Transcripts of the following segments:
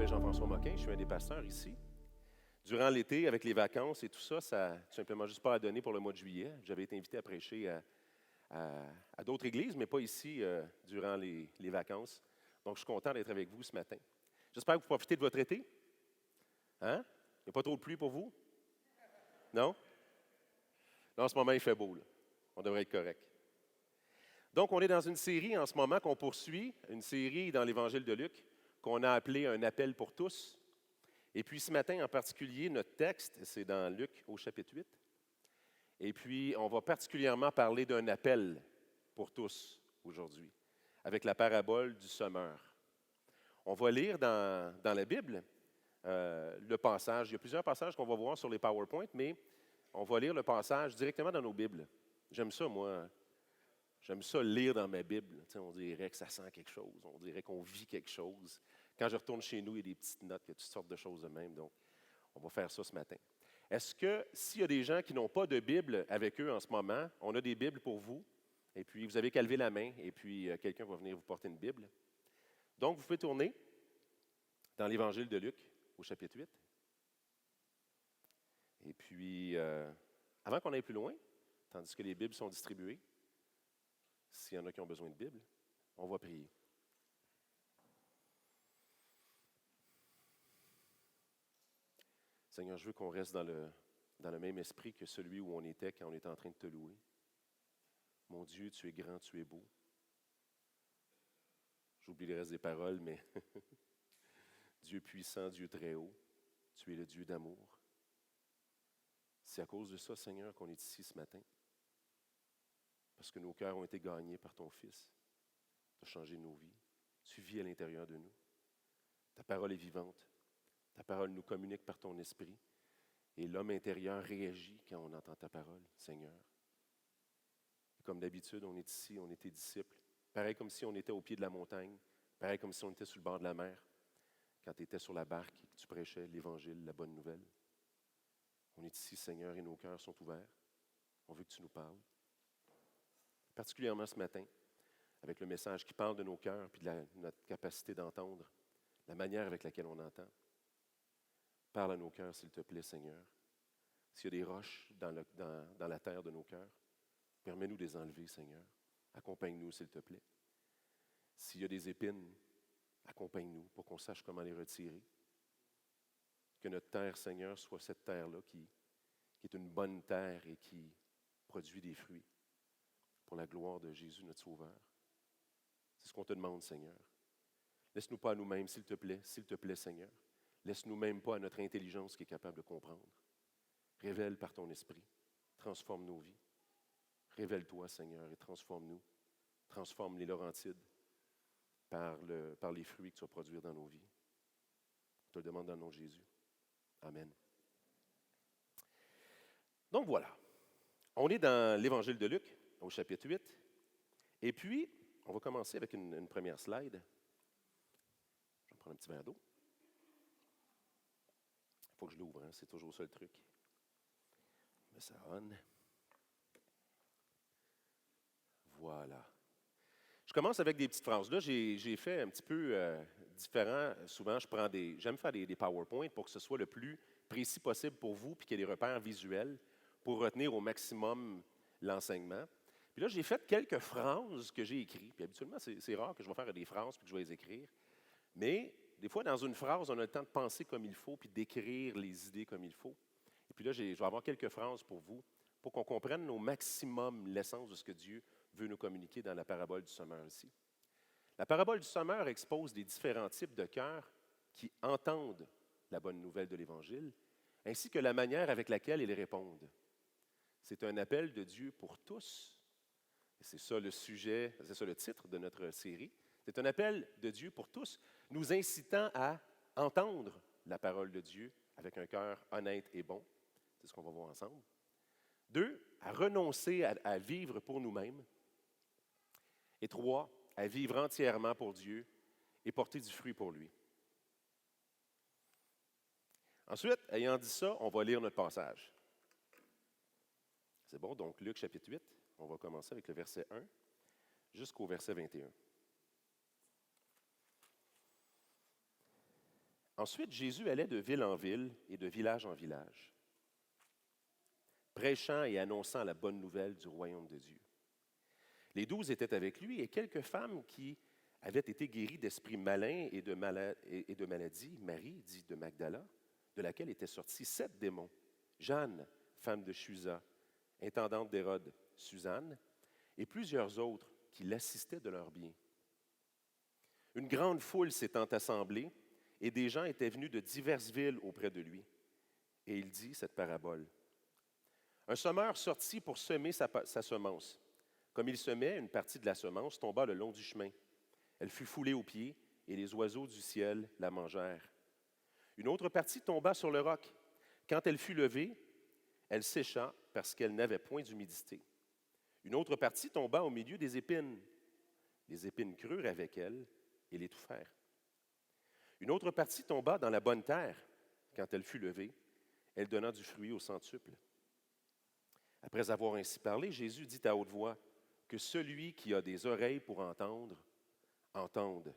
m'appelle Jean-François Moquin, je suis un des pasteurs ici. Durant l'été, avec les vacances et tout ça, ça n'a tout simplement juste pas à donner pour le mois de juillet. J'avais été invité à prêcher à d'autres églises, mais pas ici durant les vacances. Donc, je suis content d'être avec vous ce matin. J'espère que vous profitez de votre été. Hein? Il n'y a pas trop de pluie pour vous? Non? Non, en ce moment, il fait beau, là. On devrait être correct. Donc, on est dans une série en ce moment qu'on poursuit, une série dans l'Évangile de Luc, qu'on a appelée Un appel pour tous. Et puis, ce matin en particulier, notre texte, c'est dans Luc au chapitre 8. Et puis, on va particulièrement parler d'un appel pour tous aujourd'hui, avec la parabole du semeur. On va lire dans la Bible le passage. Il y a plusieurs passages qu'on va voir sur les PowerPoint, mais on va lire le passage directement dans nos Bibles. J'aime ça, moi. J'aime ça lire dans ma Bible. Tu sais, on dirait que ça sent quelque chose. On dirait qu'on vit quelque chose. Quand je retourne chez nous, il y a des petites notes, il y a toutes sortes de choses de même. Donc, on va faire ça ce matin. Est-ce que s'il y a des gens qui n'ont pas de Bible avec eux en ce moment, on a des Bibles pour vous. Et puis, vous avez qu'à lever la main et puis quelqu'un va venir vous porter une Bible. Donc, vous pouvez tourner dans l'Évangile de Luc au chapitre 8. Et puis, avant qu'on aille plus loin, tandis que les Bibles sont distribuées, s'il y en a qui ont besoin de Bible, on va prier. Seigneur, je veux qu'on reste dans le même esprit que celui où on était quand on était en train de te louer. Mon Dieu, tu es grand, tu es beau. J'oublie le reste des paroles, mais Dieu puissant, Dieu très haut, tu es le Dieu d'amour. C'est à cause de ça, Seigneur, qu'on est ici ce matin. Parce que nos cœurs ont été gagnés par ton Fils. Tu as changé nos vies. Tu vis à l'intérieur de nous. Ta parole est vivante. Ta parole nous communique par ton esprit. Et l'homme intérieur réagit quand on entend ta parole, Seigneur. Et comme d'habitude, on est ici, on est tes disciples. Pareil comme si on était au pied de la montagne. Pareil comme si on était sur le bord de la mer. Quand tu étais sur la barque et que tu prêchais l'Évangile, la bonne nouvelle. On est ici, Seigneur, et nos cœurs sont ouverts. On veut que tu nous parles. Particulièrement ce matin, avec le message qui parle de nos cœurs et de notre capacité d'entendre, la manière avec laquelle on entend. Parle à nos cœurs, s'il te plaît, Seigneur. S'il y a des roches dans la terre de nos cœurs, permets-nous de les enlever, Seigneur. Accompagne-nous, s'il te plaît. S'il y a des épines, accompagne-nous pour qu'on sache comment les retirer. Que notre terre, Seigneur, soit cette terre-là qui est une bonne terre et qui produit des fruits pour la gloire de Jésus, notre Sauveur. C'est ce qu'on te demande, Seigneur. Laisse-nous pas à nous-mêmes, s'il te plaît, Seigneur. Laisse-nous même pas à notre intelligence qui est capable de comprendre. Révèle par ton esprit. Transforme nos vies. Révèle-toi, Seigneur, et transforme-nous. Transforme les Laurentides par les fruits que tu vas produire dans nos vies. Je te le demande dans le nom de Jésus. Amen. Donc voilà. On est dans l'Évangile de Luc, au chapitre 8. Et puis, on va commencer avec une première slide. Je vais prendre un petit verre d'eau. Il faut que je l'ouvre, hein? C'est toujours ça le truc. Mais ça on. Voilà. Je commence avec des petites phrases. Là, j'ai fait un petit peu différent. Souvent, j'aime faire des PowerPoint pour que ce soit le plus précis possible pour vous, puis qu'il y ait des repères visuels pour retenir au maximum l'enseignement. Puis là, j'ai fait quelques phrases que j'ai écrites. Puis habituellement, c'est rare que je vais faire des phrases puis que je vais les écrire. Mais des fois, dans une phrase, on a le temps de penser comme il faut puis d'écrire les idées comme il faut. Et puis là, je vais avoir quelques phrases pour vous pour qu'on comprenne au maximum l'essence de ce que Dieu veut nous communiquer dans la parabole du semeur ici. La parabole du semeur expose les différents types de cœurs qui entendent la bonne nouvelle de l'Évangile, ainsi que la manière avec laquelle ils répondent. C'est un appel de Dieu pour tous. Et c'est ça le sujet, c'est ça le titre de notre série. C'est un appel de Dieu pour tous, nous incitant à entendre la parole de Dieu avec un cœur honnête et bon. C'est ce qu'on va voir ensemble. 2, à renoncer à vivre pour nous-mêmes. Et 3, à vivre entièrement pour Dieu et porter du fruit pour lui. Ensuite, ayant dit ça, on va lire notre passage. C'est bon, donc Luc chapitre 8, on va commencer avec le verset 1 jusqu'au verset 21. Ensuite, Jésus allait de ville en ville et de village en village, prêchant et annonçant la bonne nouvelle du royaume de Dieu. Les 12 étaient avec lui et quelques femmes qui avaient été guéries d'esprits malins et de maladies. Marie, dite de Magdala, de laquelle étaient sortis 7 démons. Jeanne, femme de Chuza, intendante d'Hérode, Suzanne, et plusieurs autres qui l'assistaient de leurs biens. Une grande foule s'étant assemblée, et des gens étaient venus de diverses villes auprès de lui. Et il dit cette parabole. Un semeur sortit pour semer sa semence. Comme il semait, une partie de la semence tomba le long du chemin. Elle fut foulée aux pieds, et les oiseaux du ciel la mangèrent. Une autre partie tomba sur le roc. Quand elle fut levée, elle sécha parce qu'elle n'avait point d'humidité. Une autre partie tomba au milieu des épines. Les épines crurent avec elle et l'étouffèrent. Une autre partie tomba dans la bonne terre. Quand elle fut levée, elle donna du fruit au centuple. Après avoir ainsi parlé, Jésus dit à haute voix, que celui qui a des oreilles pour entendre, entende.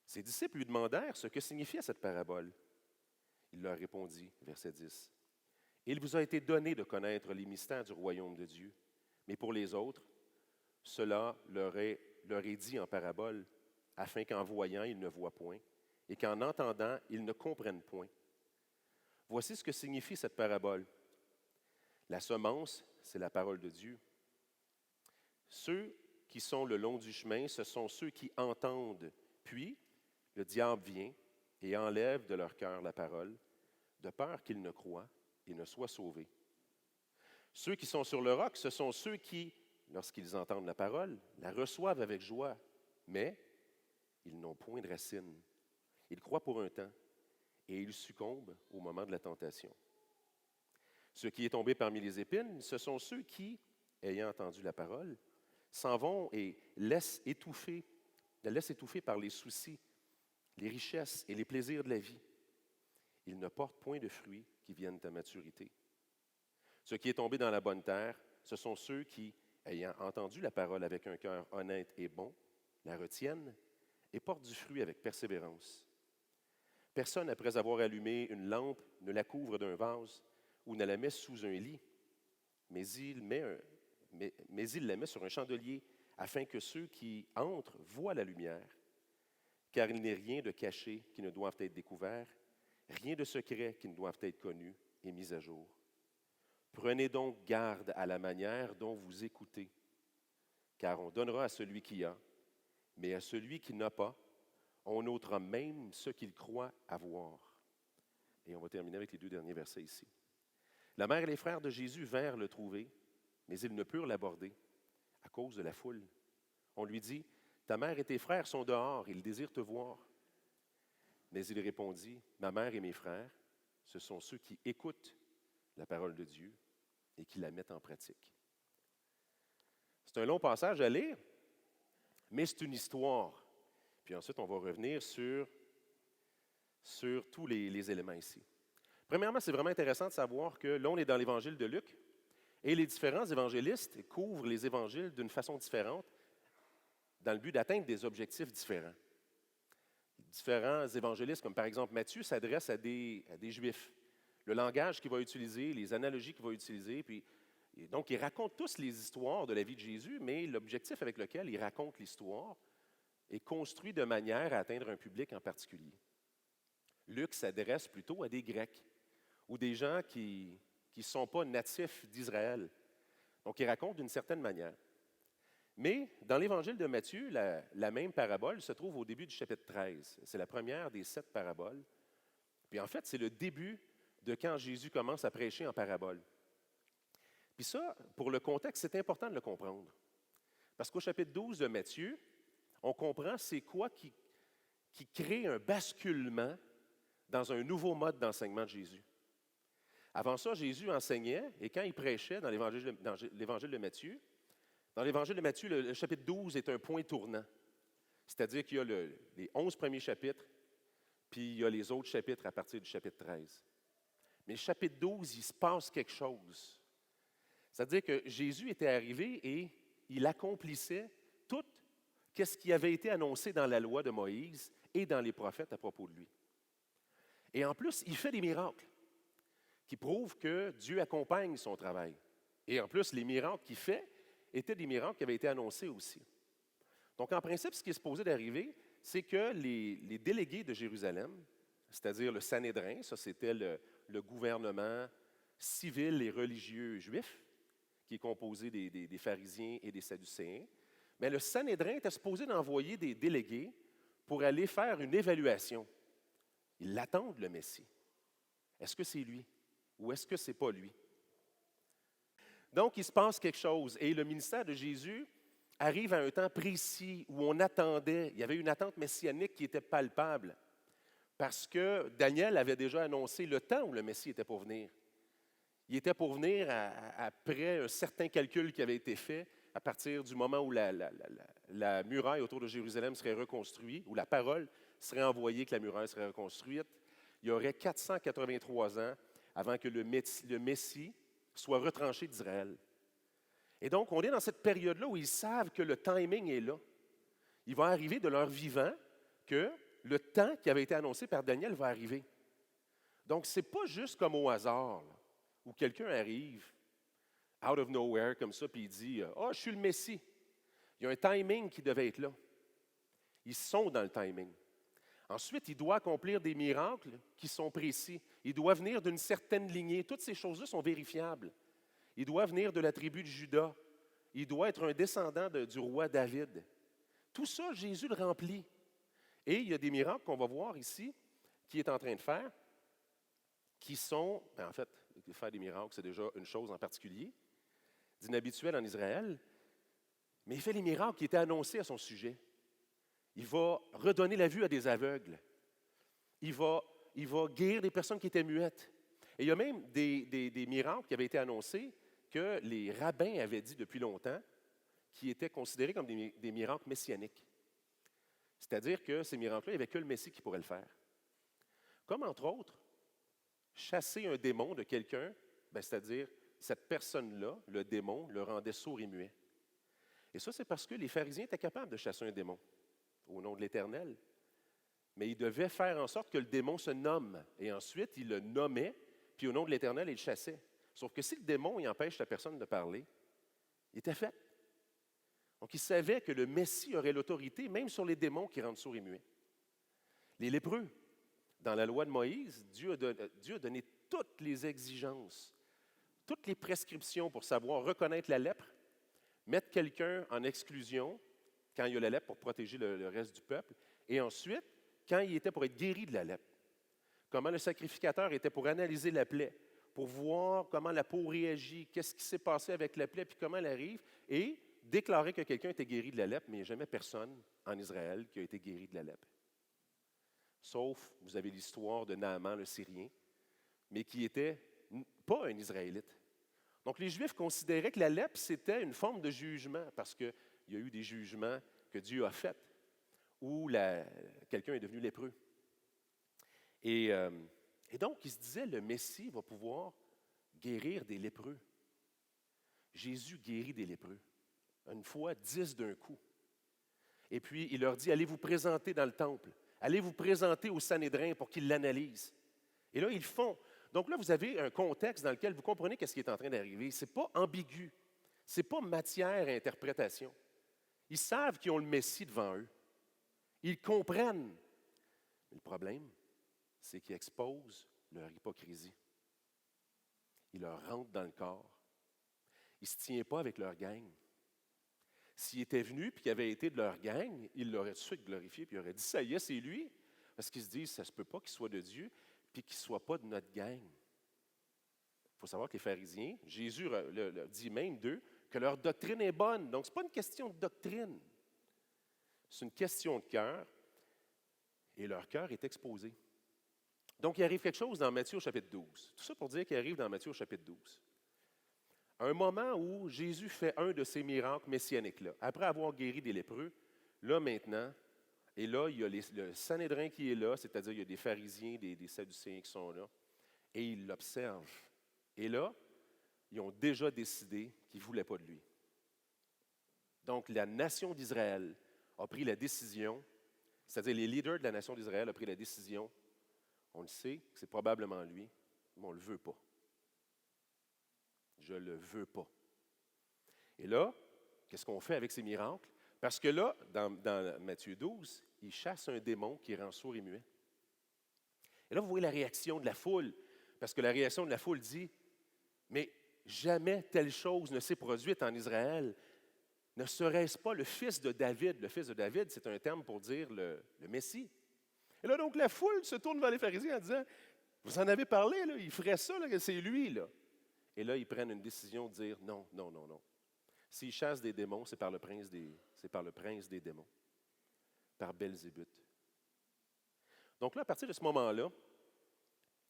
Ses disciples lui demandèrent ce que signifiait cette parabole. Il leur répondit, verset 10, « Il vous a été donné de connaître les mystères du royaume de Dieu, mais pour les autres, cela leur est dit en parabole, afin qu'en voyant, ils ne voient point, et qu'en entendant, ils ne comprennent point. Voici ce que signifie cette parabole. La semence, c'est la parole de Dieu. Ceux qui sont le long du chemin, ce sont ceux qui entendent. Puis, le diable vient et enlève de leur cœur la parole, de peur qu'ils ne croient et ne soient sauvés. Ceux qui sont sur le roc, ce sont ceux qui, lorsqu'ils entendent la parole, la reçoivent avec joie, mais ils n'ont point de racine. Ils croient pour un temps et ils succombent au moment de la tentation. Ce qui est tombé parmi les épines, ce sont ceux qui, ayant entendu la parole, s'en vont et laissent étouffer par les soucis, les richesses et les plaisirs de la vie. Ils ne portent point de fruits qui viennent à maturité. Ce qui est tombé dans la bonne terre, ce sont ceux qui, ayant entendu la parole avec un cœur honnête et bon, la retiennent et portent du fruit avec persévérance. Personne, après avoir allumé une lampe, ne la couvre d'un vase ou ne la met sous un lit, mais il la met sur un chandelier afin que ceux qui entrent voient la lumière. Car il n'est rien de caché qui ne doive être découvert, rien de secret qui ne doive être connu et mis à jour. Prenez donc garde à la manière dont vous écoutez, car on donnera à celui qui a, mais à celui qui n'a pas, on ôtera même ce qu'il croit avoir. Et on va terminer avec les 2 derniers versets ici. La mère et les frères de Jésus vinrent le trouver, mais ils ne purent l'aborder à cause de la foule. On lui dit, « Ta mère et tes frères sont dehors, ils désirent te voir. » Mais il répondit, « Ma mère et mes frères, ce sont ceux qui écoutent la parole de Dieu et qui la mettent en pratique. » C'est un long passage à lire, mais c'est une histoire. Puis ensuite, on va revenir sur tous les éléments ici. Premièrement, c'est vraiment intéressant de savoir que là, on est dans l'évangile de Luc, et les différents évangélistes couvrent les évangiles d'une façon différente, dans le but d'atteindre des objectifs différents. Différents évangélistes, comme par exemple Matthieu, s'adresse à des Juifs. Le langage qu'il va utiliser, les analogies qu'il va utiliser, donc ils racontent tous les histoires de la vie de Jésus, mais l'objectif avec lequel ils racontent l'histoire est construit de manière à atteindre un public en particulier. Luc s'adresse plutôt à des Grecs ou des gens qui ne sont pas natifs d'Israël. Donc, il raconte d'une certaine manière. Mais dans l'évangile de Matthieu, la même parabole se trouve au début du chapitre 13. C'est la première des 7 paraboles. Puis en fait, c'est le début de quand Jésus commence à prêcher en parabole. Puis ça, pour le contexte, c'est important de le comprendre. Parce qu'au chapitre 12 de Matthieu, on comprend c'est quoi qui crée un basculement dans un nouveau mode d'enseignement de Jésus. Avant ça, Jésus enseignait, et quand il prêchait dans l'évangile de Matthieu, dans l'évangile de Matthieu, le chapitre 12 est un point tournant. C'est-à-dire qu'il y a les 11 premiers chapitres, puis il y a les autres chapitres à partir du chapitre 13. Mais le chapitre 12, il se passe quelque chose. C'est-à-dire que Jésus était arrivé et il accomplissait tout ce qui avait été annoncé dans la loi de Moïse et dans les prophètes à propos de lui. Et en plus, il fait des miracles qui prouvent que Dieu accompagne son travail. Et en plus, les miracles qu'il fait étaient des miracles qui avaient été annoncés aussi. Donc, en principe, ce qui est supposé d'arriver, c'est que les délégués de Jérusalem, c'est-à-dire le Sanhédrin, ça c'était le gouvernement civil et religieux juif, qui est composé des pharisiens et des sadducéens, mais le Sanhédrin était supposé d'envoyer des délégués pour aller faire une évaluation. Ils l'attendent, le Messie. Est-ce que c'est lui ou est-ce que ce n'est pas lui? Donc, il se passe quelque chose et le ministère de Jésus arrive à un temps précis où on attendait, il y avait une attente messianique qui était palpable parce que Daniel avait déjà annoncé le temps où le Messie était pour venir. Il était pour venir après un certain calcul qui avait été fait à partir du moment où la muraille autour de Jérusalem serait reconstruite, où la parole serait envoyée que la muraille serait reconstruite. Il y aurait 483 ans avant que le Messie soit retranché d'Israël. Et donc, on est dans cette période-là où ils savent que le timing est là. Il va arriver de leur vivant que le temps qui avait été annoncé par Daniel va arriver. Donc, ce n'est pas juste comme au hasard, là, où quelqu'un arrive, out of nowhere, comme ça, puis il dit « Ah, je suis le Messie ». Il y a un timing qui devait être là. Ils sont dans le timing. Ensuite, il doit accomplir des miracles qui sont précis. Il doit venir d'une certaine lignée. Toutes ces choses-là sont vérifiables. Il doit venir de la tribu de Juda. Il doit être un descendant du roi David. Tout ça, Jésus le remplit. Et il y a des miracles qu'on va voir ici, qu'il est en train de faire, qui sont, en fait, faire des miracles, c'est déjà une chose en particulier, d'inhabituel en Israël, mais il fait les miracles qui étaient annoncés à son sujet. Il va redonner la vue à des aveugles. Il va guérir des personnes qui étaient muettes. Et il y a même des miracles qui avaient été annoncés que les rabbins avaient dit depuis longtemps, qui étaient considérés comme des miracles messianiques. C'est-à-dire que ces miracles-là, il n'y avait que le Messie qui pourrait le faire. Comme entre autres, chasser un démon de quelqu'un, c'est-à-dire cette personne-là, le démon, le rendait sourd et muet. Et ça, c'est parce que les pharisiens étaient capables de chasser un démon au nom de l'Éternel. Mais ils devaient faire en sorte que le démon se nomme. Et ensuite, ils le nommaient, puis au nom de l'Éternel, ils le chassaient. Sauf que si le démon il empêche la personne de parler, il était fait. Donc, ils savaient que le Messie aurait l'autorité même sur les démons qui rendent sourds et muets. Les lépreux, dans la loi de Moïse, Dieu a donné toutes les exigences, toutes les prescriptions pour savoir reconnaître la lèpre, mettre quelqu'un en exclusion quand il y a la lèpre pour protéger le reste du peuple, et ensuite, quand il était pour être guéri de la lèpre. Comment le sacrificateur était pour analyser la plaie, pour voir comment la peau réagit, qu'est-ce qui s'est passé avec la plaie, puis comment elle arrive, et déclarer que quelqu'un était guéri de la lèpre, mais il n'y a jamais personne en Israël qui a été guéri de la lèpre. Sauf, vous avez l'histoire de Naaman le Syrien, mais qui n'était pas un Israélite. Donc, les Juifs considéraient que la lèpre, c'était une forme de jugement, parce qu'il y a eu des jugements que Dieu a faits, où quelqu'un est devenu lépreux. Et donc, il se disait, le Messie va pouvoir guérir des lépreux. Jésus guérit des lépreux. Une fois, 10 d'un coup. Et puis, il leur dit, allez vous présenter dans le temple. Allez vous présenter au Sanhédrin pour qu'ils l'analysent. Et là, ils le font. Donc là, vous avez un contexte dans lequel vous comprenez ce qui est en train d'arriver. Ce n'est pas ambigu. Ce n'est pas matière à interprétation. Ils savent qu'ils ont le Messie devant eux. Ils comprennent. Mais le problème, c'est qu'ils exposent leur hypocrisie. Ils leur rentrent dans le corps. Ils ne se tiennent pas avec leur gang. S'il était venu et qu'il avait été de leur gang, il l'aurait tout de suite glorifié puis il aurait dit, ça y est, c'est lui. Parce qu'ils se disent, ça ne se peut pas qu'il soit de Dieu puis qu'il ne soit pas de notre gang. Il faut savoir que les pharisiens, Jésus le dit même d'eux, que leur doctrine est bonne. Donc, ce n'est pas une question de doctrine. C'est une question de cœur. Et leur cœur est exposé. Donc, il arrive quelque chose dans Matthieu au chapitre 12. Tout ça pour dire qu'il arrive dans Matthieu au chapitre 12. Un moment où Jésus fait un de ces miracles messianiques-là. Après avoir guéri des lépreux, là maintenant, et là, il y a le Sanhédrin qui est là, c'est-à-dire il y a des pharisiens, des sadducéens qui sont là, et ils l'observent. Et là, ils ont déjà décidé qu'ils ne voulaient pas de lui. Donc, la nation d'Israël a pris la décision, c'est-à-dire les leaders de la nation d'Israël ont pris la décision, On le sait, c'est probablement lui, mais on ne le veut pas. Je ne le veux pas. Et là, qu'est-ce qu'on fait avec ces miracles? Parce que là, dans Matthieu 12, il chasse un démon qui rend sourd et muet. Et là, vous voyez la réaction de la foule, parce que la réaction de la foule dit, mais jamais telle chose ne s'est produite en Israël. Ne serait-ce pas le fils de David? Le fils de David, c'est un terme pour dire le Messie. Et là, donc, la foule se tourne vers les pharisiens en disant, vous en avez parlé, là, il ferait ça, là, c'est lui. Là. Et là, ils prennent une décision de dire, non, non, non, non. S'il chasse des démons, c'est par le prince des démons, par Belzébuth. Donc là, à partir de ce moment-là,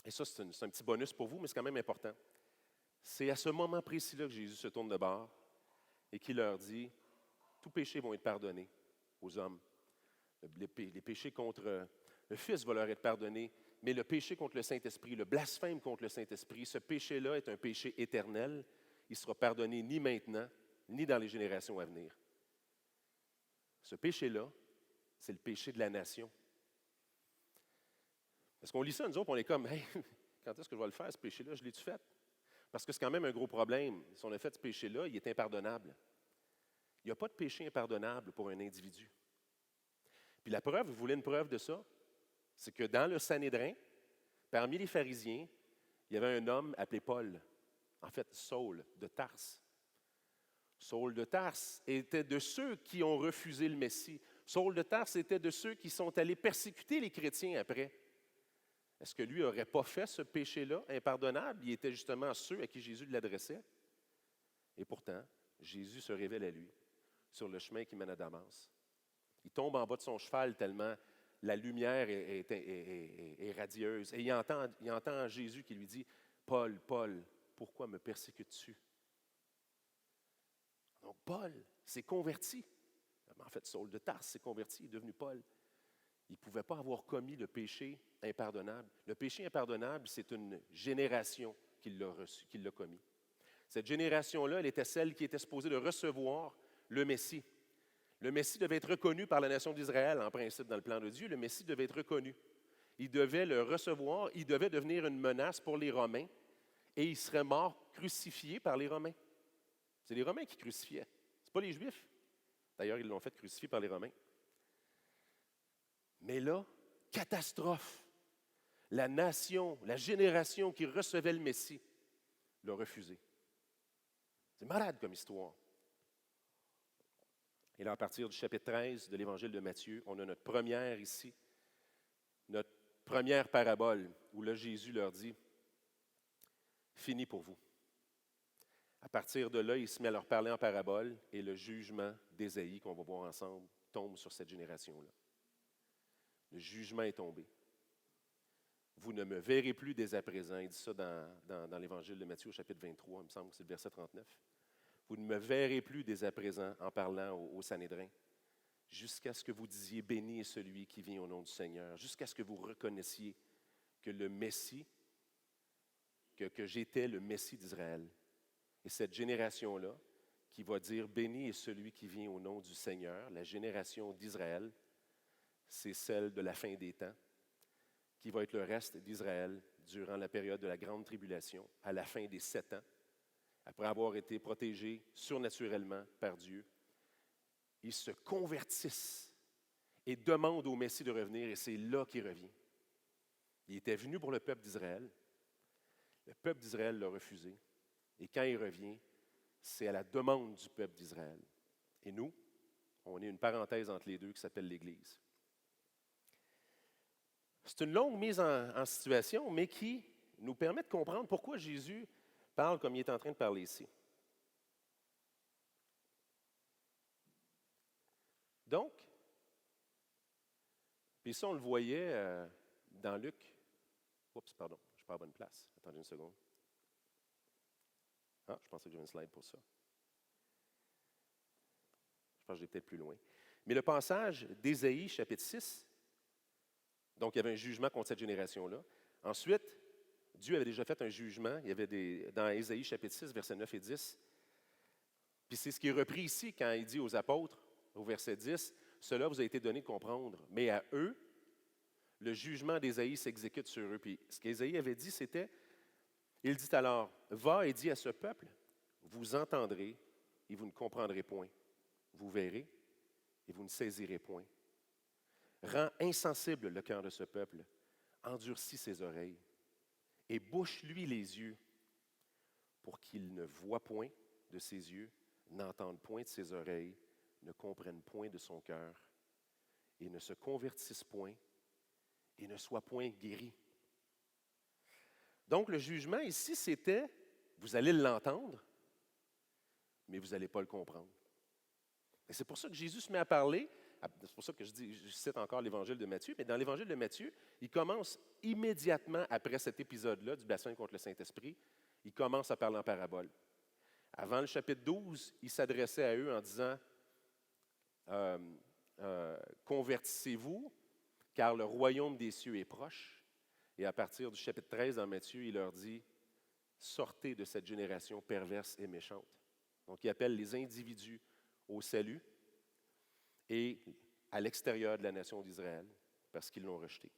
et ça, c'est un petit bonus pour vous, mais c'est quand même important. C'est à ce moment précis-là que Jésus se tourne de bord et qu'il leur dit, tous péchés vont être pardonnés aux hommes. Les péchés contre le Fils vont leur être pardonnés, mais le péché contre le Saint-Esprit, le blasphème contre le Saint-Esprit, ce péché-là est un péché éternel. Il ne sera pardonné ni maintenant, ni dans les générations à venir. Ce péché-là, c'est le péché de la nation. Parce qu'on lit ça, nous autres, on est comme, hey, quand est-ce que je vais le faire, ce péché-là? Je l'ai-tu fait? Parce que c'est quand même un gros problème. Si on a fait ce péché-là, il est impardonnable. Il n'y a pas de péché impardonnable pour un individu. Puis la preuve, vous voulez une preuve de ça? C'est que dans le Sanhédrin, parmi les pharisiens, il y avait un homme appelé Paul, en fait Saul de Tarse. Saul de Tarse était de ceux qui ont refusé le Messie. Saul de Tarse était de ceux qui sont allés persécuter les chrétiens après. Est-ce que lui n'aurait pas fait ce péché-là impardonnable? Il était justement ceux à qui Jésus l'adressait. Et pourtant, Jésus se révèle à lui sur le chemin qui mène à Damas. Il tombe en bas de son cheval tellement la lumière est radieuse. Et il entend Jésus qui lui dit, « Paul, Paul, pourquoi me persécutes-tu? » Donc Paul s'est converti. En fait, Saul de Tarse s'est converti, il est devenu Paul. Il ne pouvait pas avoir commis le péché impardonnable. Le péché impardonnable, c'est une génération qui l'a commis. Cette génération-là, elle était celle qui était supposée de recevoir le Messie. Le Messie devait être reconnu par la nation d'Israël, en principe, dans le plan de Dieu. Le Messie devait être reconnu. Il devait le recevoir, il devait devenir une menace pour les Romains, et il serait mort crucifié par les Romains. C'est les Romains qui crucifiaient, ce n'est pas les Juifs. D'ailleurs, ils l'ont fait crucifier par les Romains. Mais là, catastrophe. La nation, la génération qui recevait le Messie l'a refusé. C'est malade comme histoire. Et là, à partir du chapitre 13 de l'Évangile de Matthieu, on a notre première ici, notre première parabole, où là, Jésus leur dit, « Fini pour vous. » À partir de là, il se met à leur parler en parabole et le jugement d'Ésaïe, qu'on va voir ensemble, tombe sur cette génération-là. Le jugement est tombé. Vous ne me verrez plus dès à présent. Il dit ça dans l'Évangile de Matthieu, au chapitre 23, il me semble que c'est le verset 39. Vous ne me verrez plus dès à présent en parlant au Sanhédrin, jusqu'à ce que vous disiez « Béni est celui qui vient au nom du Seigneur », jusqu'à ce que vous reconnaissiez que le Messie, que j'étais le Messie d'Israël. Et cette génération-là, qui va dire « Béni est celui qui vient au nom du Seigneur », la génération d'Israël, c'est celle de la fin des temps, qui va être le reste d'Israël durant la période de la grande tribulation, à la fin des 7 ans, après avoir été protégés surnaturellement par Dieu. Ils se convertissent et demandent au Messie de revenir, et c'est là qu'il revient. Il était venu pour le peuple d'Israël. Le peuple d'Israël l'a refusé. Et quand il revient, c'est à la demande du peuple d'Israël. Et nous, on est une parenthèse entre les deux qui s'appelle l'Église. C'est une longue mise en situation, mais qui nous permet de comprendre pourquoi Jésus parle comme il est en train de parler ici. Donc, puis ça, on le voyait dans Luc. Oups, pardon, je ne suis pas à la bonne place. Attendez une seconde. Ah, je pensais que j'avais une slide pour ça. Je pense que j'ai peut-être plus loin. Mais le passage d'Ésaïe, chapitre 6, donc il y avait un jugement contre cette génération-là. Ensuite, Dieu avait déjà fait un jugement. Il y avait dans Ésaïe, chapitre 6, versets 9 et 10. Puis c'est ce qui est repris ici quand il dit aux apôtres, au verset 10, « Cela vous a été donné de comprendre, mais à eux, Le jugement d'Ésaïe s'exécute sur eux. Puis ce qu'Ésaïe avait dit, c'était, il dit alors, va et dis à ce peuple, vous entendrez et vous ne comprendrez point. Vous verrez et vous ne saisirez point. Rends insensible le cœur de ce peuple, endurcis ses oreilles et bouche-lui les yeux pour qu'il ne voie point de ses yeux, n'entende point de ses oreilles, ne comprenne point de son cœur et ne se convertisse point et ne soit point guéri. Donc le jugement ici, c'était, vous allez l'entendre, mais vous n'allez pas le comprendre. Et c'est pour ça que Jésus se met à parler. C'est pour ça que je cite encore l'Évangile de Matthieu, mais dans l'Évangile de Matthieu, il commence immédiatement après cet épisode-là du blasphème contre le Saint-Esprit, il commence à parler en parabole. Avant le chapitre 12, il s'adressait à eux en disant convertissez-vous, car le royaume des cieux est proche. Et à partir du chapitre 13 dans Matthieu, il leur dit sortez de cette génération perverse et méchante. Donc, il appelle les individus au salut et à l'extérieur de la nation d'Israël, parce qu'ils l'ont rejeté.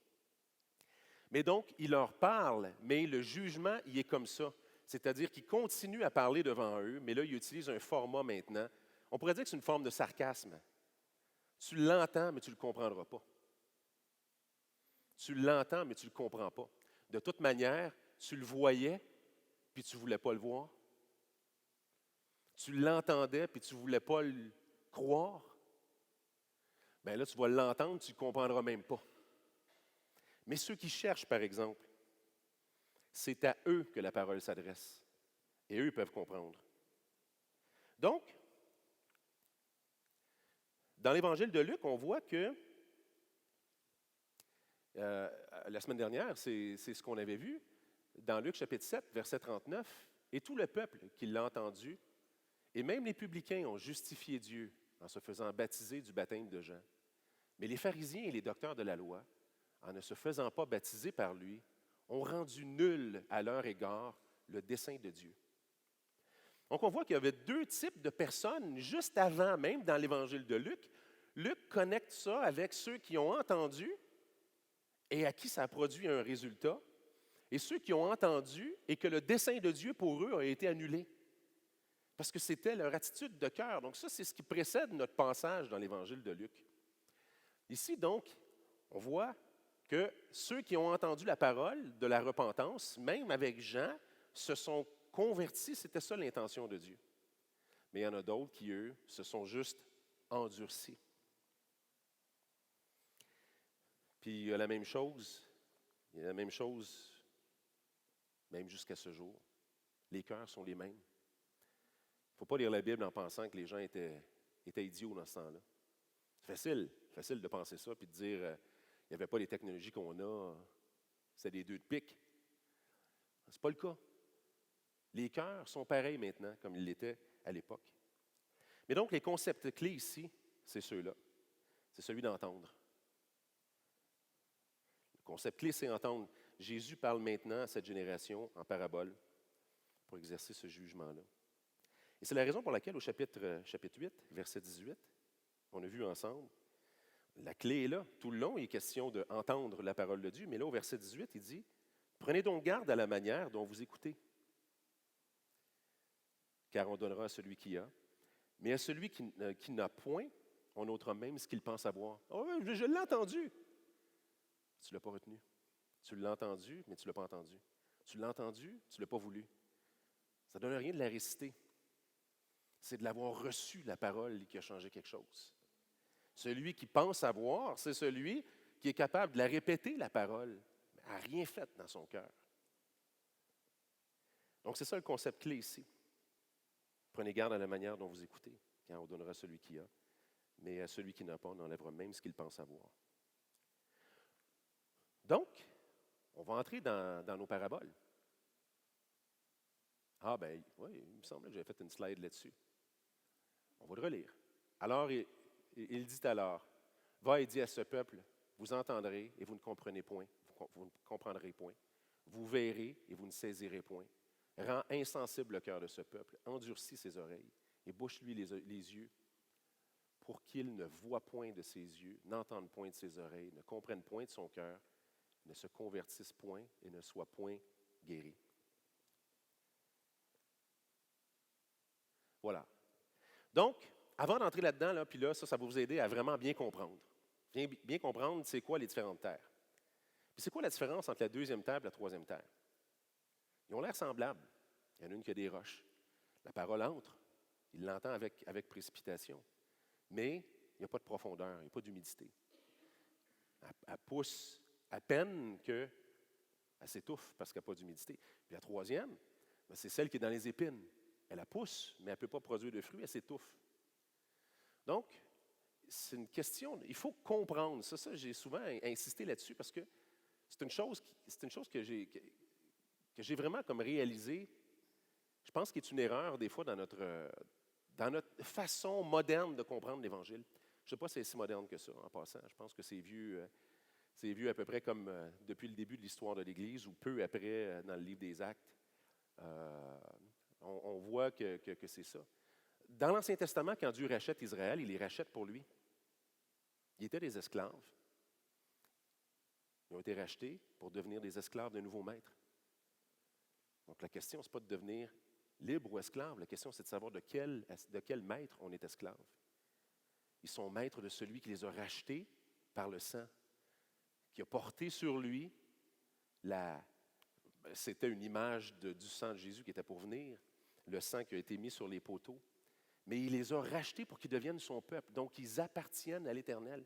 Mais donc, il leur parle, mais le jugement, il est comme ça. C'est-à-dire qu'il continue à parler devant eux, mais là, il utilise un format maintenant. On pourrait dire que c'est une forme de sarcasme. Tu l'entends, mais tu ne le comprendras pas. Tu l'entends, mais tu ne le comprends pas. De toute manière, tu le voyais, puis tu ne voulais pas le voir. Tu l'entendais, puis tu ne voulais pas le croire. Bien là, tu vas l'entendre, tu ne le comprendras même pas. Mais ceux qui cherchent, par exemple, c'est à eux que la parole s'adresse. Et eux peuvent comprendre. Donc, dans l'Évangile de Luc, on voit que, la semaine dernière, c'est ce qu'on avait vu, dans Luc chapitre 7, verset 39, « Et tout le peuple qui l'a entendu, et même les publicains ont justifié Dieu en se faisant baptiser du baptême de Jean. Mais les pharisiens et les docteurs de la loi, en ne se faisant pas baptiser par lui, ont rendu nul à leur égard le dessein de Dieu. » Donc, on voit qu'il y avait deux types de personnes juste avant, même dans l'Évangile de Luc. Luc connecte ça avec ceux qui ont entendu et à qui ça a produit un résultat, et ceux qui ont entendu et que le dessein de Dieu pour eux a été annulé. Parce que c'était leur attitude de cœur. Donc ça, c'est ce qui précède notre passage dans l'Évangile de Luc. Ici, donc, on voit que ceux qui ont entendu la parole de la repentance, même avec Jean, se sont convertis. C'était ça l'intention de Dieu. Mais il y en a d'autres qui, eux, se sont juste endurcis. Puis il y a la même chose, même jusqu'à ce jour. Les cœurs sont les mêmes. Il ne faut pas lire la Bible en pensant que les gens étaient idiots dans ce temps-là. C'est facile de penser ça, puis de dire il n'y avait pas les technologies qu'on a, c'est des deux de pique. Ce n'est pas le cas. Les cœurs sont pareils maintenant, comme ils l'étaient à l'époque. Mais donc, les concepts clés ici, c'est ceux-là. C'est celui d'entendre. Le concept clé, c'est entendre. Jésus parle maintenant à cette génération en parabole pour exercer ce jugement-là. Et c'est la raison pour laquelle, au chapitre 8, verset 18, on a vu ensemble, la clé est là. Tout le long, il est question d'entendre la parole de Dieu, mais là, au verset 18, il dit « Prenez donc garde à la manière dont vous écoutez, car on donnera à celui qui a, mais à celui qui n'a point, on ôtera même ce qu'il pense avoir. » Oh, je l'ai entendu. Tu ne l'as pas retenu. Tu l'as entendu, mais tu ne l'as pas entendu. Tu l'as entendu, tu ne l'as pas voulu. Ça ne donne rien de la réciter. C'est de l'avoir reçu, la parole, qui a changé quelque chose. Celui qui pense savoir, c'est celui qui est capable de la répéter, la parole, mais n'a rien fait dans son cœur. Donc, c'est ça le concept clé ici. Prenez garde à la manière dont vous écoutez, car on donnera à celui qui a, mais à celui qui n'a pas, on enlèvera même ce qu'il pense savoir. Donc, on va entrer dans nos paraboles. Ah, ben oui, il me semblait que j'avais fait une slide là-dessus. On va le relire. Alors, il dit alors, « Va et dis à ce peuple, vous entendrez et vous ne comprenez point, vous ne comprendrez point. Vous verrez et vous ne saisirez point. Rends insensible le cœur de ce peuple, endurcis ses oreilles et bouche-lui les yeux pour qu'il ne voie point de ses yeux, n'entende point de ses oreilles, ne comprenne point de son cœur, ne se convertisse point et ne soit point guéri. Voilà. Donc, avant d'entrer là-dedans, là, puis là, ça va vous aider à vraiment bien comprendre. Bien comprendre, c'est quoi les différentes terres. Puis c'est quoi la différence entre la deuxième terre et la troisième terre? Ils ont l'air semblables. Il y en a une qui a des roches. La parole entre, il l'entend avec précipitation. Mais il n'y a pas de profondeur, il n'y a pas d'humidité. Elle pousse à peine qu'elle s'étouffe parce qu'elle n'a pas d'humidité. Puis la troisième, c'est celle qui est dans les épines. Elle la pousse, mais elle ne peut pas produire de fruits, elle s'étouffe. Donc, c'est une question, il faut comprendre. Ça j'ai souvent insisté là-dessus parce que c'est une chose que j'ai vraiment comme réalisé. Je pense qu'il y a une erreur des fois dans notre façon moderne de comprendre l'Évangile. Je ne sais pas si c'est si moderne que ça, en passant. Je pense que c'est vieux à peu près comme depuis le début de l'histoire de l'Église ou peu après dans le livre des Actes. On voit que c'est ça. Dans l'Ancien Testament, quand Dieu rachète Israël, il les rachète pour lui. Ils étaient des esclaves. Ils ont été rachetés pour devenir des esclaves d'un nouveau maître. Donc la question, ce n'est pas de devenir libre ou esclave. La question, c'est de savoir de quel maître on est esclave. Ils sont maîtres de celui qui les a rachetés par le sang, qui a porté sur lui c'était une image du sang de Jésus qui était pour venir, le sang qui a été mis sur les poteaux. Mais il les a rachetés pour qu'ils deviennent son peuple. Donc, ils appartiennent à l'Éternel.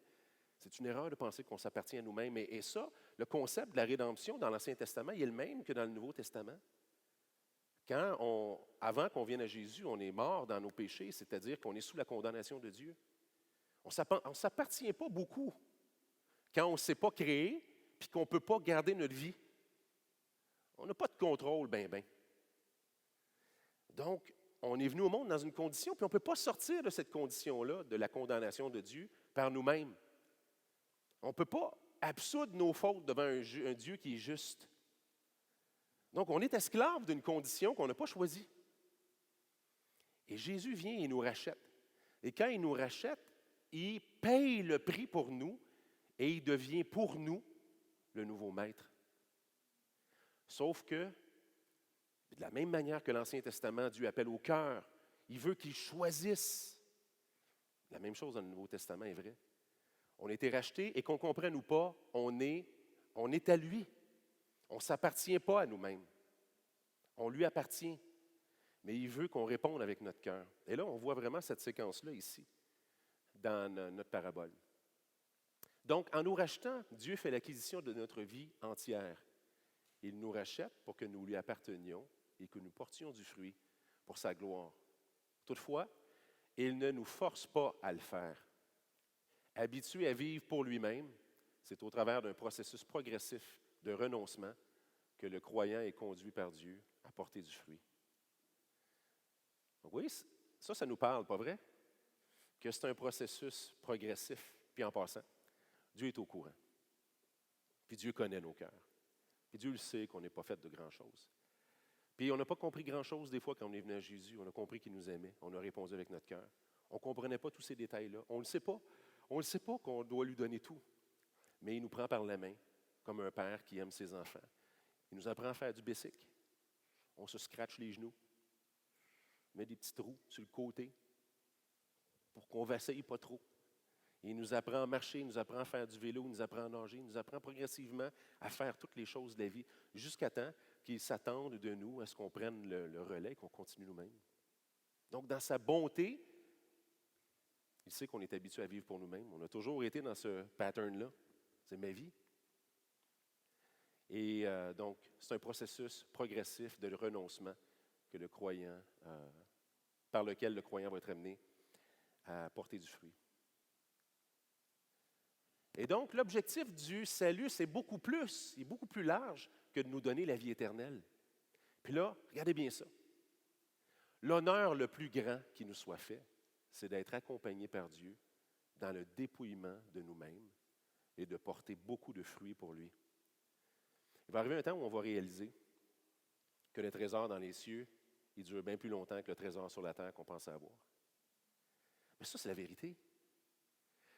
C'est une erreur de penser qu'on s'appartient à nous-mêmes. Et ça, le concept de la rédemption dans l'Ancien Testament, il est le même que dans le Nouveau Testament. Avant qu'on vienne à Jésus, on est mort dans nos péchés, c'est-à-dire qu'on est sous la condamnation de Dieu. On ne s'appartient pas beaucoup quand on ne s'est pas créé puis qu'on ne peut pas garder notre vie. On n'a pas de contrôle, ben. Donc, on est venu au monde dans une condition, puis on ne peut pas sortir de cette condition-là, de la condamnation de Dieu, par nous-mêmes. On ne peut pas absoudre nos fautes devant un Dieu qui est juste. Donc, on est esclave d'une condition qu'on n'a pas choisie. Et Jésus vient et nous rachète. Et quand il nous rachète, il paye le prix pour nous et il devient pour nous le nouveau maître. Sauf que, de la même manière que l'Ancien Testament, Dieu appelle au cœur, il veut qu'il choisisse. La même chose dans le Nouveau Testament est vrai. On a été rachetés et qu'on comprenne ou pas, on est à lui. On ne s'appartient pas à nous-mêmes. On lui appartient. Mais il veut qu'on réponde avec notre cœur. Et là, on voit vraiment cette séquence-là ici, dans notre parabole. Donc, en nous rachetant, Dieu fait l'acquisition de notre vie entière. Il nous rachète pour que nous lui appartenions et que nous portions du fruit pour sa gloire. Toutefois, il ne nous force pas à le faire. Habitué à vivre pour lui-même, c'est au travers d'un processus progressif de renoncement que le croyant est conduit par Dieu à porter du fruit. Donc, oui, ça nous parle, pas vrai? Que c'est un processus progressif. Puis en passant, Dieu est au courant. Puis Dieu connaît nos cœurs. Puis Dieu le sait qu'on n'est pas fait de grand-chose. Puis on n'a pas compris grand-chose des fois quand on est venu à Jésus. On a compris qu'il nous aimait. On a répondu avec notre cœur. On ne comprenait pas tous ces détails-là. On ne le sait pas. On ne le sait pas qu'on doit lui donner tout. Mais il nous prend par la main, comme un père qui aime ses enfants. Il nous apprend à faire du basic. On se scratche les genoux. On met des petits trous sur le côté pour qu'on ne vacille pas trop. Il nous apprend à marcher, il nous apprend à faire du vélo, il nous apprend à nager, il nous apprend progressivement à faire toutes les choses de la vie, jusqu'à temps qu'il s'attende de nous à ce qu'on prenne le relais et qu'on continue nous-mêmes. Donc, dans sa bonté, il sait qu'on est habitué à vivre pour nous-mêmes. On a toujours été dans ce pattern-là. C'est ma vie. Et donc, c'est un processus progressif de renoncement que le croyant, par lequel le croyant va être amené à porter du fruit. Et donc, l'objectif du salut, c'est beaucoup plus, il est beaucoup plus large que de nous donner la vie éternelle. Puis là, regardez bien ça. L'honneur le plus grand qui nous soit fait, c'est d'être accompagné par Dieu dans le dépouillement de nous-mêmes et de porter beaucoup de fruits pour lui. Il va arriver un temps où on va réaliser que le trésor dans les cieux, il dure bien plus longtemps que le trésor sur la terre qu'on pense avoir. Mais ça, c'est la vérité.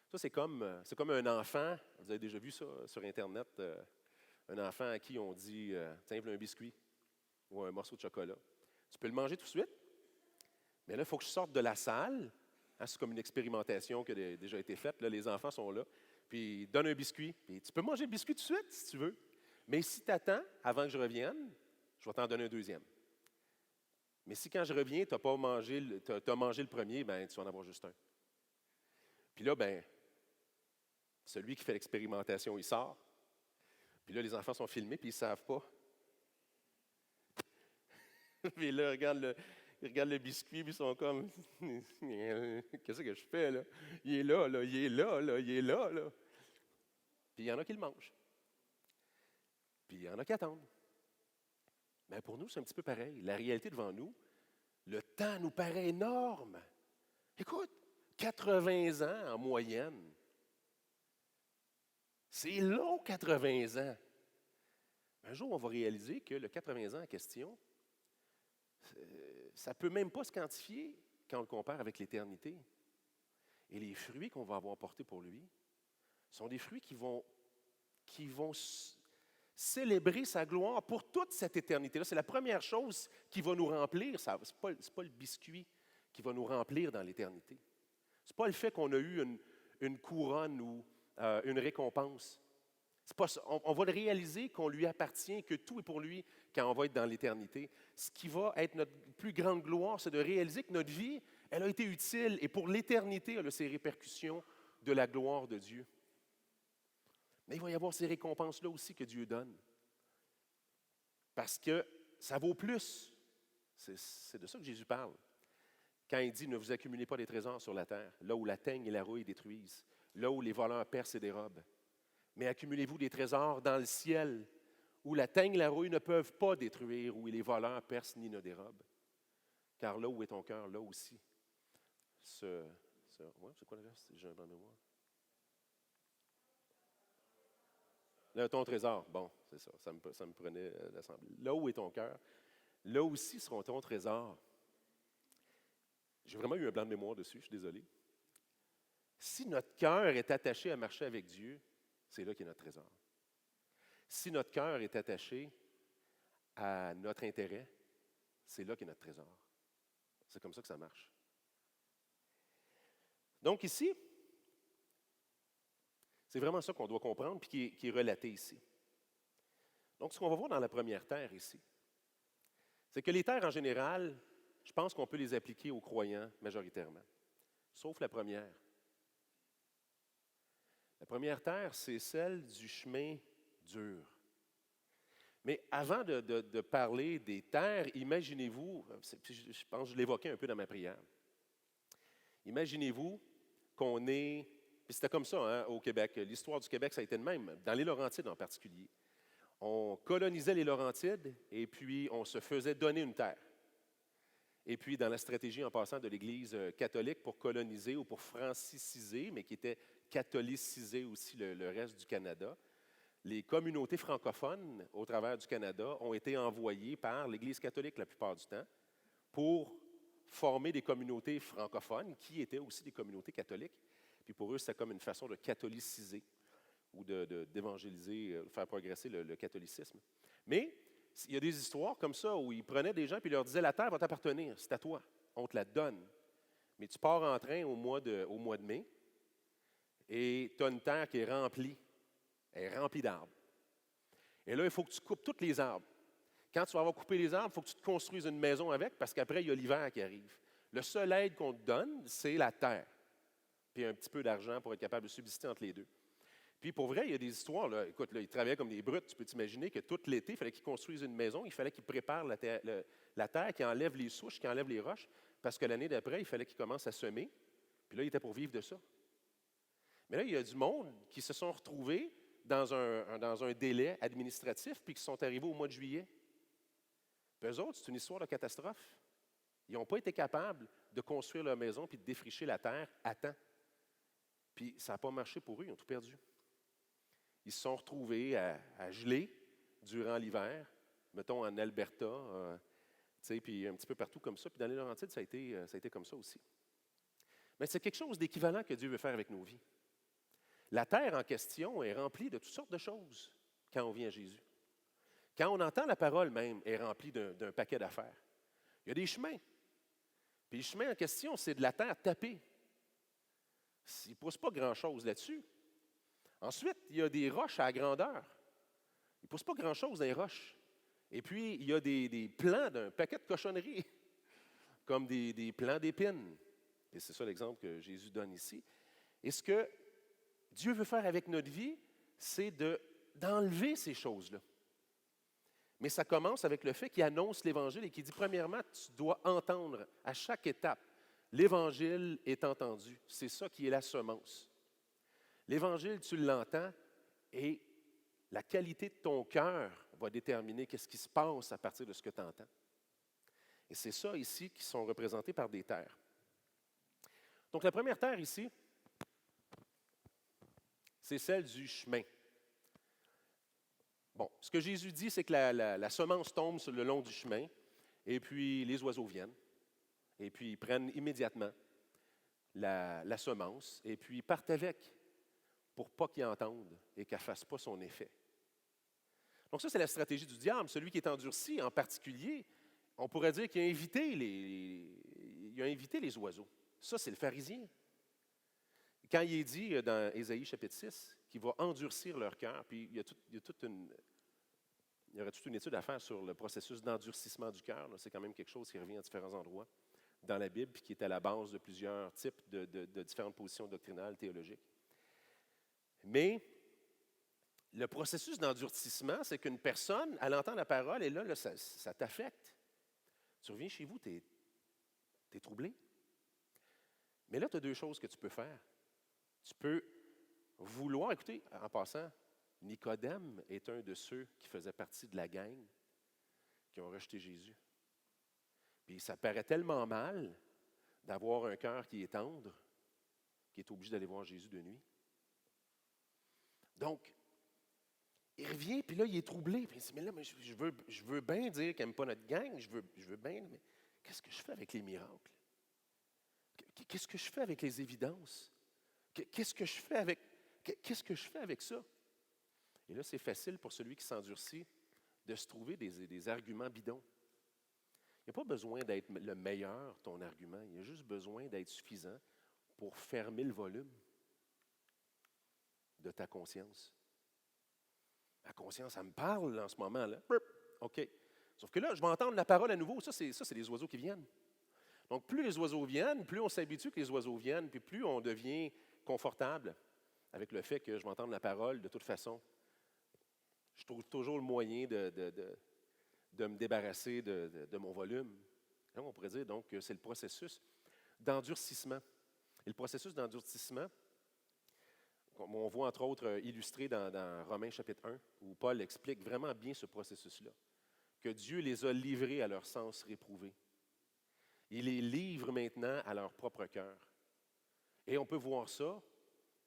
Ça, c'est comme un enfant. Vous avez déjà vu ça sur Internet, un enfant à qui on dit tiens, voilà un biscuit ou un morceau de chocolat. Tu peux le manger tout de suite, mais là, il faut que je sorte de la salle. Hein, c'est comme une expérimentation qui a déjà été faite. Là, les enfants sont là. Puis, donne un biscuit. Puis, tu peux manger le biscuit tout de suite, si tu veux. Mais si tu attends, avant que je revienne, je vais t'en donner un deuxième. Mais si quand je reviens, tu n'as mangé le premier, ben, tu vas en avoir juste un. Puis là, ben, celui qui fait l'expérimentation, il sort. Puis là, les enfants sont filmés, puis ils ne savent pas. Puis là, ils regardent le biscuit, puis ils sont comme qu'est-ce que je fais, là? Il est là, là, il est là, là, il est là, là. Puis il y en a qui le mangent. Puis il y en a qui attendent. Mais pour nous, c'est un petit peu pareil. La réalité devant nous, le temps nous paraît énorme. Écoute, 80 ans en moyenne. C'est long, 80 ans. Un jour, on va réaliser que le 80 ans en question, ça ne peut même pas se quantifier quand on le compare avec l'éternité. Et les fruits qu'on va avoir portés pour lui sont des fruits qui vont célébrer sa gloire pour toute cette éternité-là. C'est la première chose qui va nous remplir. Ce n'est pas le biscuit qui va nous remplir dans l'éternité. Ce n'est pas le fait qu'on a eu une couronne ou une récompense. C'est pas ça. On va le réaliser qu'on lui appartient, que tout est pour lui quand on va être dans l'éternité. Ce qui va être notre plus grande gloire, c'est de réaliser que notre vie, elle a été utile et pour l'éternité, elle a ses répercussions de la gloire de Dieu. Mais il va y avoir ces récompenses-là aussi que Dieu donne. Parce que ça vaut plus. C'est de ça que Jésus parle. Quand il dit « Ne vous accumulez pas des trésors sur la terre, là où la teigne et la rouille détruisent, là où les voleurs percent et dérobent. Mais accumulez-vous des trésors dans le ciel, où la teigne et la rouille ne peuvent pas détruire, où les voleurs percent ni ne dérobent. Car là où est ton cœur, là aussi. » Ouais, c'est quoi le reste? J'ai un blanc de mémoire. Là, ton trésor, bon, c'est ça, ça me prenait l'assemblée. Là où est ton cœur, là aussi seront ton trésor. J'ai vraiment eu un blanc de mémoire dessus, je suis désolé. Si notre cœur est attaché à marcher avec Dieu, c'est là qu'est notre trésor. Si notre cœur est attaché à notre intérêt, c'est là qu'est notre trésor. C'est comme ça que ça marche. Donc ici, c'est vraiment ça qu'on doit comprendre puis qui est relaté ici. Donc ce qu'on va voir dans la première terre ici, c'est que les terres en général, je pense qu'on peut les appliquer aux croyants majoritairement, sauf la première. La première terre, c'est celle du chemin dur. Mais avant de parler des terres, imaginez-vous, je pense que je l'évoquais un peu dans ma prière, imaginez-vous qu'on est, puis c'était comme ça hein, au Québec, l'histoire du Québec, ça a été de même, dans les Laurentides en particulier. On colonisait les Laurentides et puis on se faisait donner une terre. Et puis, dans la stratégie en passant de l'Église catholique pour coloniser ou pour franciciser, mais qui était catholiciser aussi le reste du Canada, les communautés francophones au travers du Canada ont été envoyées par l'Église catholique la plupart du temps pour former des communautés francophones qui étaient aussi des communautés catholiques. Puis pour eux, c'était comme une façon de catholiciser ou d'évangéliser, de faire progresser le catholicisme. Mais il y a des histoires comme ça où ils prenaient des gens et leur disaient « La terre va t'appartenir, c'est à toi, on te la donne. Mais tu pars en train au mois de mai et tu as une terre qui est remplie. Elle est remplie d'arbres. Et là, il faut que tu coupes tous les arbres. Quand tu vas avoir coupé les arbres, il faut que tu te construises une maison avec parce qu'après, il y a l'hiver qui arrive. Le seul aide qu'on te donne, c'est la terre. Puis un petit peu d'argent pour être capable de subsister entre les deux. Puis pour vrai, il y a des histoires, là, écoute, là, ils travaillaient comme des brutes. Tu peux t'imaginer que tout l'été, il fallait qu'ils construisent une maison, il fallait qu'ils préparent la terre, qu'ils enlèvent les souches, qu'ils enlèvent les roches, parce que l'année d'après, il fallait qu'ils commencent à semer. Puis là, ils étaient pour vivre de ça. Mais là, il y a du monde qui se sont retrouvés dans un délai administratif, puis qui sont arrivés au mois de juillet. Puis eux autres, c'est une histoire de catastrophe. Ils n'ont pas été capables de construire leur maison puis de défricher la terre à temps. Puis ça n'a pas marché pour eux, ils ont tout perdu. Ils se sont retrouvés à geler durant l'hiver, mettons en Alberta, puis un petit peu partout comme ça. Puis dans les Laurentides, ça a été comme ça aussi. Mais c'est quelque chose d'équivalent que Dieu veut faire avec nos vies. La terre en question est remplie de toutes sortes de choses quand on vient à Jésus. Quand on entend la parole même, elle est remplie d'un paquet d'affaires. Il y a des chemins. Puis le chemin en question, c'est de la terre tapée. Il ne pousse pas grand-chose là-dessus. Ensuite, il y a des roches à la grandeur. Il ne pousse pas grand-chose dans les roches. Et puis, il y a des plants d'un paquet de cochonneries, comme des plants d'épines. Et c'est ça l'exemple que Jésus donne ici. Et ce que Dieu veut faire avec notre vie, c'est d'enlever ces choses-là. Mais ça commence avec le fait qu'il annonce l'Évangile et qu'il dit, premièrement, tu dois entendre à chaque étape. L'Évangile est entendu. C'est ça qui est la semence. L'Évangile, tu l'entends et la qualité de ton cœur va déterminer qu'est-ce qui se passe à partir de ce que tu entends. Et c'est ça ici qui sont représentés par des terres. Donc la première terre ici, c'est celle du chemin. Bon, ce que Jésus dit, c'est que la semence tombe sur le long du chemin, et puis les oiseaux viennent, et puis ils prennent immédiatement la semence, et puis ils partent avec, pour pas qu'ils entendent et qu'elle ne fasse pas son effet. Donc ça, c'est la stratégie du diable. Celui qui est endurci, en particulier, on pourrait dire qu'il a invité les oiseaux. Ça, c'est le pharisien. Quand il est dit dans Ésaïe chapitre 6 qu'il va endurcir leur cœur, puis il y aurait toute une étude à faire sur le processus d'endurcissement du cœur. C'est quand même quelque chose qui revient à différents endroits dans la Bible, puis qui est à la base de plusieurs types de différentes positions doctrinales, théologiques. Mais le processus d'endurcissement, c'est qu'une personne, elle entend la parole, et là ça t'affecte. Tu reviens chez vous, tu es troublé. Mais là, tu as deux choses que tu peux faire. Tu peux vouloir, écoutez, en passant, Nicodème est un de ceux qui faisait partie de la gang qui ont rejeté Jésus. Puis ça paraît tellement mal d'avoir un cœur qui est tendre, qui est obligé d'aller voir Jésus de nuit. Donc, il revient, puis là, il est troublé. Puis il dit, mais là, je veux bien dire qu'il n'aime pas notre gang, je veux bien, mais qu'est-ce que je fais avec les miracles? Qu'est-ce que je fais avec les évidences? Qu'est-ce que je fais avec ça? Et là, c'est facile pour celui qui s'endurcit de se trouver des arguments bidons. Il n'y a pas besoin d'être le meilleur, ton argument. Il y a juste besoin d'être suffisant pour fermer le volume de ta conscience. Ma conscience, elle me parle en ce moment-là. OK. Sauf que là, je vais entendre la parole à nouveau. Ça, c'est les oiseaux qui viennent. Donc, plus les oiseaux viennent, plus on s'habitue que les oiseaux viennent, puis plus on devient confortable avec le fait que je vais entendre la parole de toute façon. Je trouve toujours le moyen de me débarrasser de mon volume. Là, on pourrait dire donc que c'est le processus d'endurcissement. Et le processus d'endurcissement, on voit entre autres illustré dans Romains chapitre 1, où Paul explique vraiment bien ce processus-là, que Dieu les a livrés à leur sens réprouvé. Il les livre maintenant à leur propre cœur. Et on peut voir ça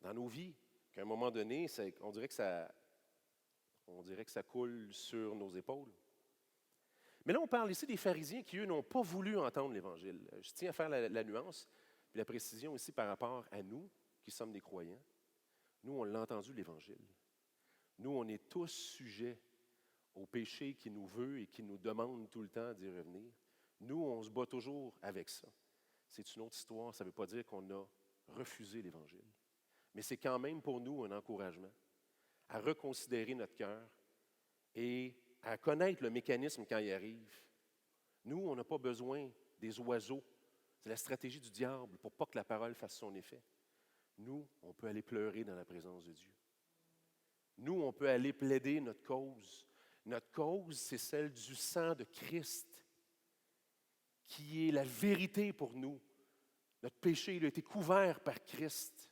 dans nos vies, qu'à un moment donné, on dirait que ça coule sur nos épaules. Mais là, on parle ici des pharisiens qui, eux, n'ont pas voulu entendre l'Évangile. Je tiens à faire la nuance, puis la précision ici par rapport à nous, qui sommes des croyants. Nous, on l'a entendu, l'Évangile. Nous, on est tous sujets au péché qui nous veut et qui nous demande tout le temps d'y revenir. Nous, on se bat toujours avec ça. C'est une autre histoire. Ça ne veut pas dire qu'on a refusé l'Évangile. Mais c'est quand même pour nous un encouragement à reconsidérer notre cœur et à connaître le mécanisme quand il arrive. Nous, on n'a pas besoin des oiseaux. C'est la stratégie du diable pour pas que la parole fasse son effet. Nous, on peut aller pleurer dans la présence de Dieu. Nous, on peut aller plaider notre cause. Notre cause, c'est celle du sang de Christ, qui est la vérité pour nous. Notre péché, il a été couvert par Christ.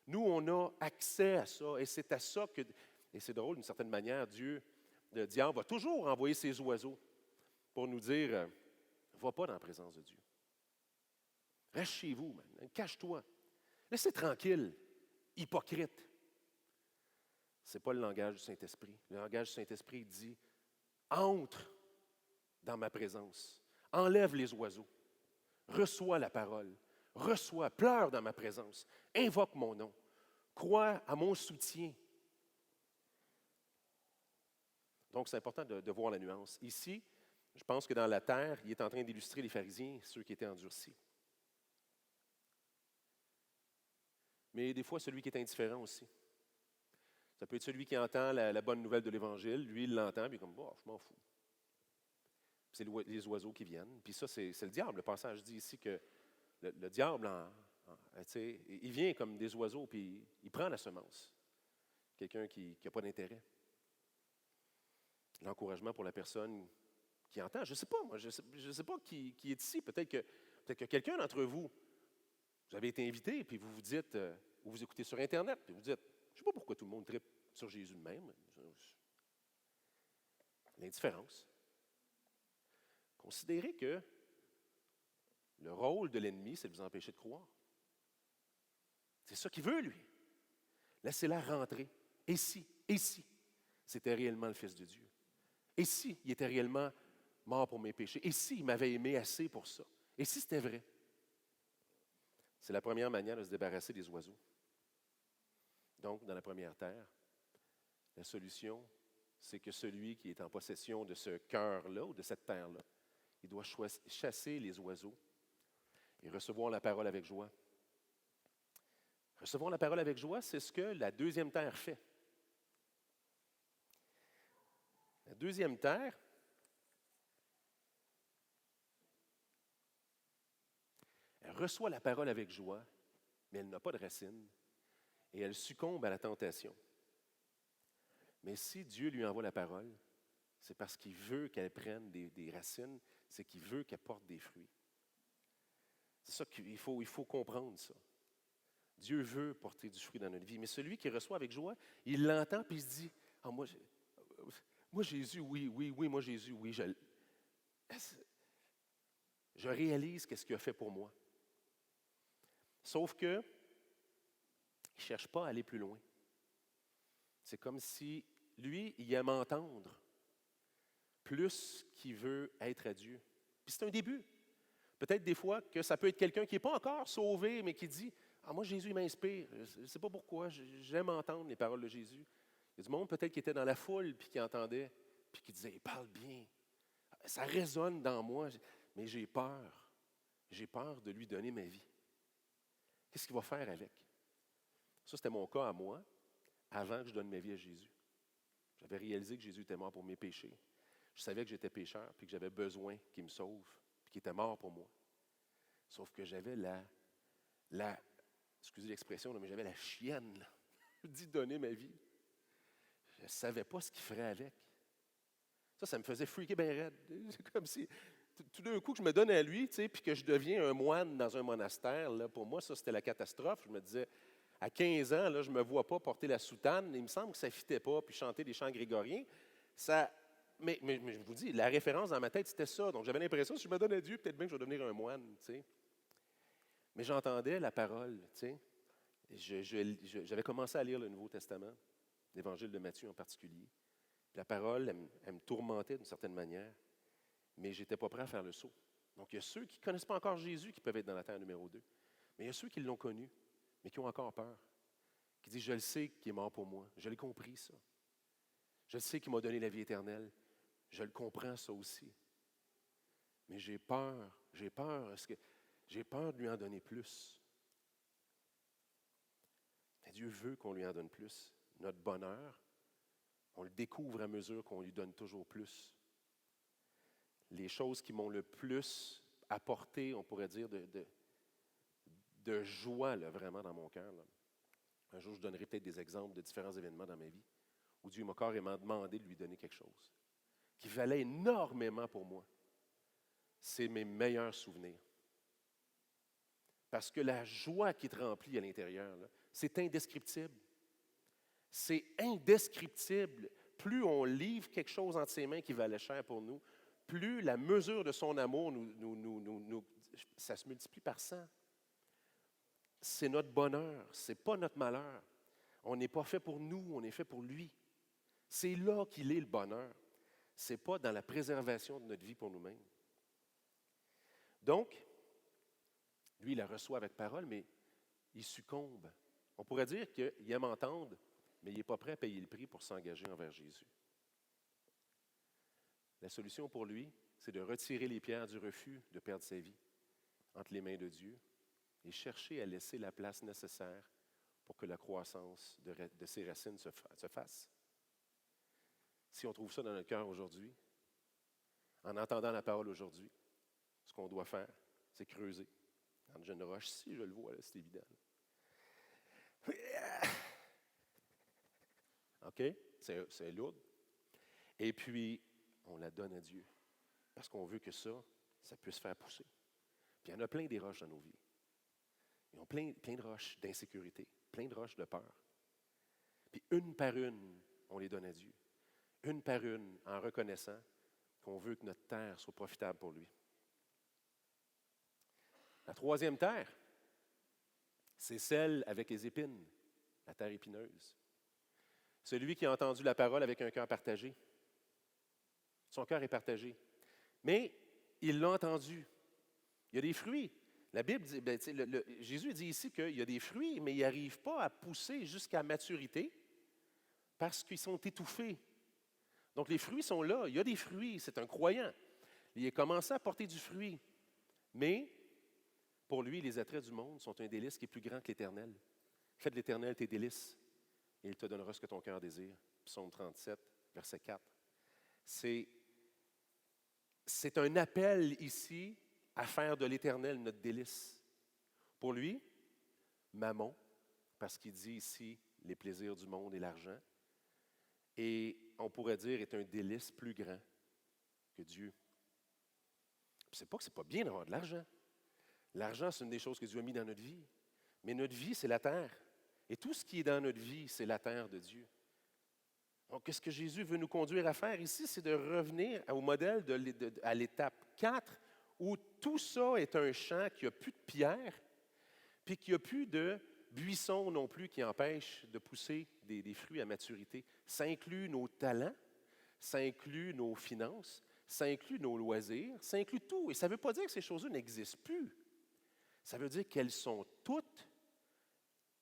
Nous, on a accès à ça, et c'est à ça que, et c'est drôle d'une certaine manière, le diable va toujours envoyer ses oiseaux pour nous dire, va pas dans la présence de Dieu. Reste chez vous, man. Cache-toi. Laissez tranquille, hypocrite. Ce n'est pas le langage du Saint-Esprit. Le langage du Saint-Esprit dit, entre dans ma présence, enlève les oiseaux, reçois la parole, pleure dans ma présence, invoque mon nom, crois à mon soutien. Donc, c'est important de voir la nuance. Ici, je pense que dans la terre, il est en train d'illustrer les pharisiens, ceux qui étaient endurcis. Mais des fois, celui qui est indifférent aussi. Ça peut être celui qui entend la bonne nouvelle de l'Évangile. Lui, il l'entend, puis il est comme, oh, je m'en fous. C'est les oiseaux qui viennent. Puis ça, c'est le diable. Le passage dit ici que le diable, il vient comme des oiseaux, puis il prend la semence. Quelqu'un qui n'a pas d'intérêt. L'encouragement pour la personne qui entend. Je ne sais pas, moi, je sais pas qui est ici. Peut-être que quelqu'un d'entre vous, vous avez été invité, puis vous vous dites, ou vous écoutez sur Internet, puis vous dites, je ne sais pas pourquoi tout le monde tripe sur Jésus de même. L'indifférence. Considérez que le rôle de l'ennemi, c'est de vous empêcher de croire. C'est ça qu'il veut, lui. Laissez-la rentrer. Et si c'était réellement le Fils de Dieu? Et si il était réellement mort pour mes péchés? Et si il m'avait aimé assez pour ça? Et si c'était vrai? C'est la première manière de se débarrasser des oiseaux. Donc, dans la première terre, la solution, c'est que celui qui est en possession de ce cœur-là ou de cette terre-là, il doit chasser les oiseaux et recevoir la parole avec joie. Recevoir la parole avec joie, c'est ce que la deuxième terre fait. La deuxième terre, elle reçoit la parole avec joie, mais elle n'a pas de racines et elle succombe à la tentation. Mais si Dieu lui envoie la parole, c'est parce qu'il veut qu'elle prenne des racines, c'est qu'il veut qu'elle porte des fruits. C'est ça qu'il faut comprendre, ça. Dieu veut porter du fruit dans notre vie, mais celui qui reçoit avec joie, il l'entend puis il se dit, « Ah, moi, Jésus, oui, moi, Jésus, oui, je réalise qu'est-ce qu'il a fait pour moi. » Sauf que, il ne cherche pas à aller plus loin. C'est comme si, lui, il aime entendre plus qu'il veut être à Dieu. Puis c'est un début. Peut-être des fois que ça peut être quelqu'un qui n'est pas encore sauvé, mais qui dit, « Ah, moi, Jésus, il m'inspire. Je ne sais pas pourquoi, j'aime entendre les paroles de Jésus. » Il y a du monde peut-être qui était dans la foule, puis qui entendait, puis qui disait, « Il parle bien. Ça résonne dans moi, mais j'ai peur. J'ai peur de lui donner ma vie. Qu'est-ce qu'il va faire avec? » Ça, c'était mon cas à moi, avant que je donne ma vie à Jésus. J'avais réalisé que Jésus était mort pour mes péchés. Je savais que j'étais pécheur, puis que j'avais besoin qu'il me sauve, puis qu'il était mort pour moi. Sauf que j'avais excusez l'expression, mais j'avais la chienne là, d'y donner ma vie. Je ne savais pas ce qu'il ferait avec. Ça me faisait freaker bien raide. C'est comme si, tout d'un coup, que je me donne à lui, puis que je deviens un moine dans un monastère, là, pour moi, ça, c'était la catastrophe. Je me disais, à 15 ans, là, je ne me vois pas porter la soutane. Il me semble que ça ne fitait pas, puis chanter des chants grégoriens. Mais je vous dis, la référence dans ma tête, c'était ça. Donc, j'avais l'impression, si je me donne à Dieu, peut-être bien que je vais devenir un moine, Mais j'entendais la parole, J'avais commencé à lire le Nouveau Testament, l'Évangile de Matthieu en particulier. Puis la parole, elle me tourmentait d'une certaine manière, mais je n'étais pas prêt à faire le saut. Donc, il y a ceux qui ne connaissent pas encore Jésus qui peuvent être dans la terre numéro 2. Mais il y a ceux qui l'ont connu, mais qui ont encore peur, qui disent, je le sais qu'il est mort pour moi, je l'ai compris ça. Je le sais qu'il m'a donné la vie éternelle, je le comprends ça aussi. Mais j'ai peur de lui en donner plus. Mais Dieu veut qu'on lui en donne plus. Notre bonheur, on le découvre à mesure qu'on lui donne toujours plus. Les choses qui m'ont le plus apporté, on pourrait dire, de joie, là, vraiment, dans mon cœur. Là. Un jour, je donnerai peut-être des exemples de différents événements dans ma vie où Dieu m'a carrément demandé de lui donner quelque chose qui valait énormément pour moi. C'est mes meilleurs souvenirs. Parce que la joie qui te remplit à l'intérieur, là, c'est indescriptible. C'est indescriptible. Plus on livre quelque chose entre ses mains qui valait cher pour nous, plus la mesure de son amour, ça se multiplie par 100. C'est notre bonheur, ce n'est pas notre malheur. On n'est pas fait pour nous, on est fait pour lui. C'est là qu'il est le bonheur. Ce n'est pas dans la préservation de notre vie pour nous-mêmes. Donc, lui, il la reçoit avec parole, mais il succombe. On pourrait dire qu'il aime entendre, mais il n'est pas prêt à payer le prix pour s'engager envers Jésus. La solution pour lui, c'est de retirer les pierres du refus de perdre sa vie entre les mains de Dieu et chercher à laisser la place nécessaire pour que la croissance de ses racines se fasse. Si on trouve ça dans notre cœur aujourd'hui, en entendant la parole aujourd'hui, ce qu'on doit faire, c'est creuser. Dans le jeune roche, si je le vois, là, c'est évident. OK? C'est lourd. Et puis, on la donne à Dieu. Parce qu'on veut que ça puisse faire pousser. Puis il y en a plein des roches dans nos vies. Ils ont plein de roches d'insécurité, plein de roches de peur. Puis une par une, on les donne à Dieu. Une par une, en reconnaissant qu'on veut que notre terre soit profitable pour lui. La troisième terre, c'est celle avec les épines, la terre épineuse. Celui qui a entendu la parole avec un cœur partagé. Son cœur est partagé. Mais il l'a entendu. Il y a des fruits. La Bible dit, Jésus dit ici qu'il y a des fruits, mais ils n'arrivent pas à pousser jusqu'à maturité parce qu'ils sont étouffés. Donc les fruits sont là. Il y a des fruits. C'est un croyant. Il a commencé à porter du fruit. Mais pour lui, les attraits du monde sont un délice qui est plus grand que l'Éternel. Fais de l'Éternel tes délices et il te donnera ce que ton cœur désire. Psaume 37, verset 4. C'est un appel ici à faire de l'Éternel notre délice. Pour lui, Mammon, parce qu'il dit ici les plaisirs du monde et l'argent, et on pourrait dire est un délice plus grand que Dieu. C'est pas que c'est pas bien d'avoir de l'argent. L'argent, c'est une des choses que Dieu a mis dans notre vie. Mais notre vie, c'est la terre. Et tout ce qui est dans notre vie, c'est la terre de Dieu. Donc, ce que Jésus veut nous conduire à faire ici, c'est de revenir au modèle à l'étape 4, où tout ça est un champ qui n'a plus de pierre, puis qui n'a plus de buissons non plus qui empêchent de pousser des fruits à maturité. Ça inclut nos talents, ça inclut nos finances, ça inclut nos loisirs, ça inclut tout. Et ça ne veut pas dire que ces choses-là n'existent plus. Ça veut dire qu'elles sont toutes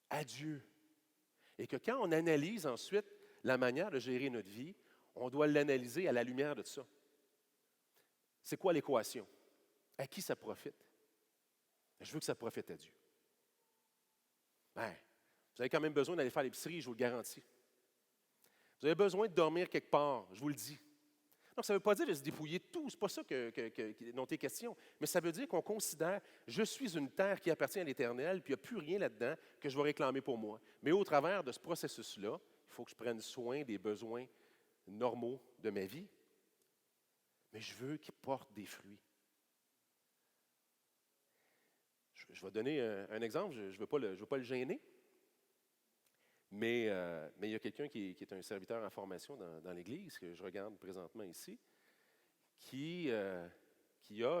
à Dieu. Et que quand on analyse ensuite la manière de gérer notre vie, on doit l'analyser à la lumière de ça. C'est quoi l'équation? À qui ça profite? Je veux que ça profite à Dieu. Vous avez quand même besoin d'aller faire l'épicerie, je vous le garantis. Vous avez besoin de dormir quelque part, je vous le dis. Donc, ça ne veut pas dire de se dépouiller de tout, ce n'est pas ça dont est question. Mais ça veut dire qu'on considère, je suis une terre qui appartient à l'Éternel, puis il n'y a plus rien là-dedans que je vais réclamer pour moi. Mais au travers de ce processus-là, il faut que je prenne soin des besoins normaux de ma vie. Mais je veux qu'il porte des fruits. Je vais donner un exemple, je ne veux pas le gêner. Mais il y a quelqu'un qui est un serviteur en formation dans l'Église, que je regarde présentement ici, qui a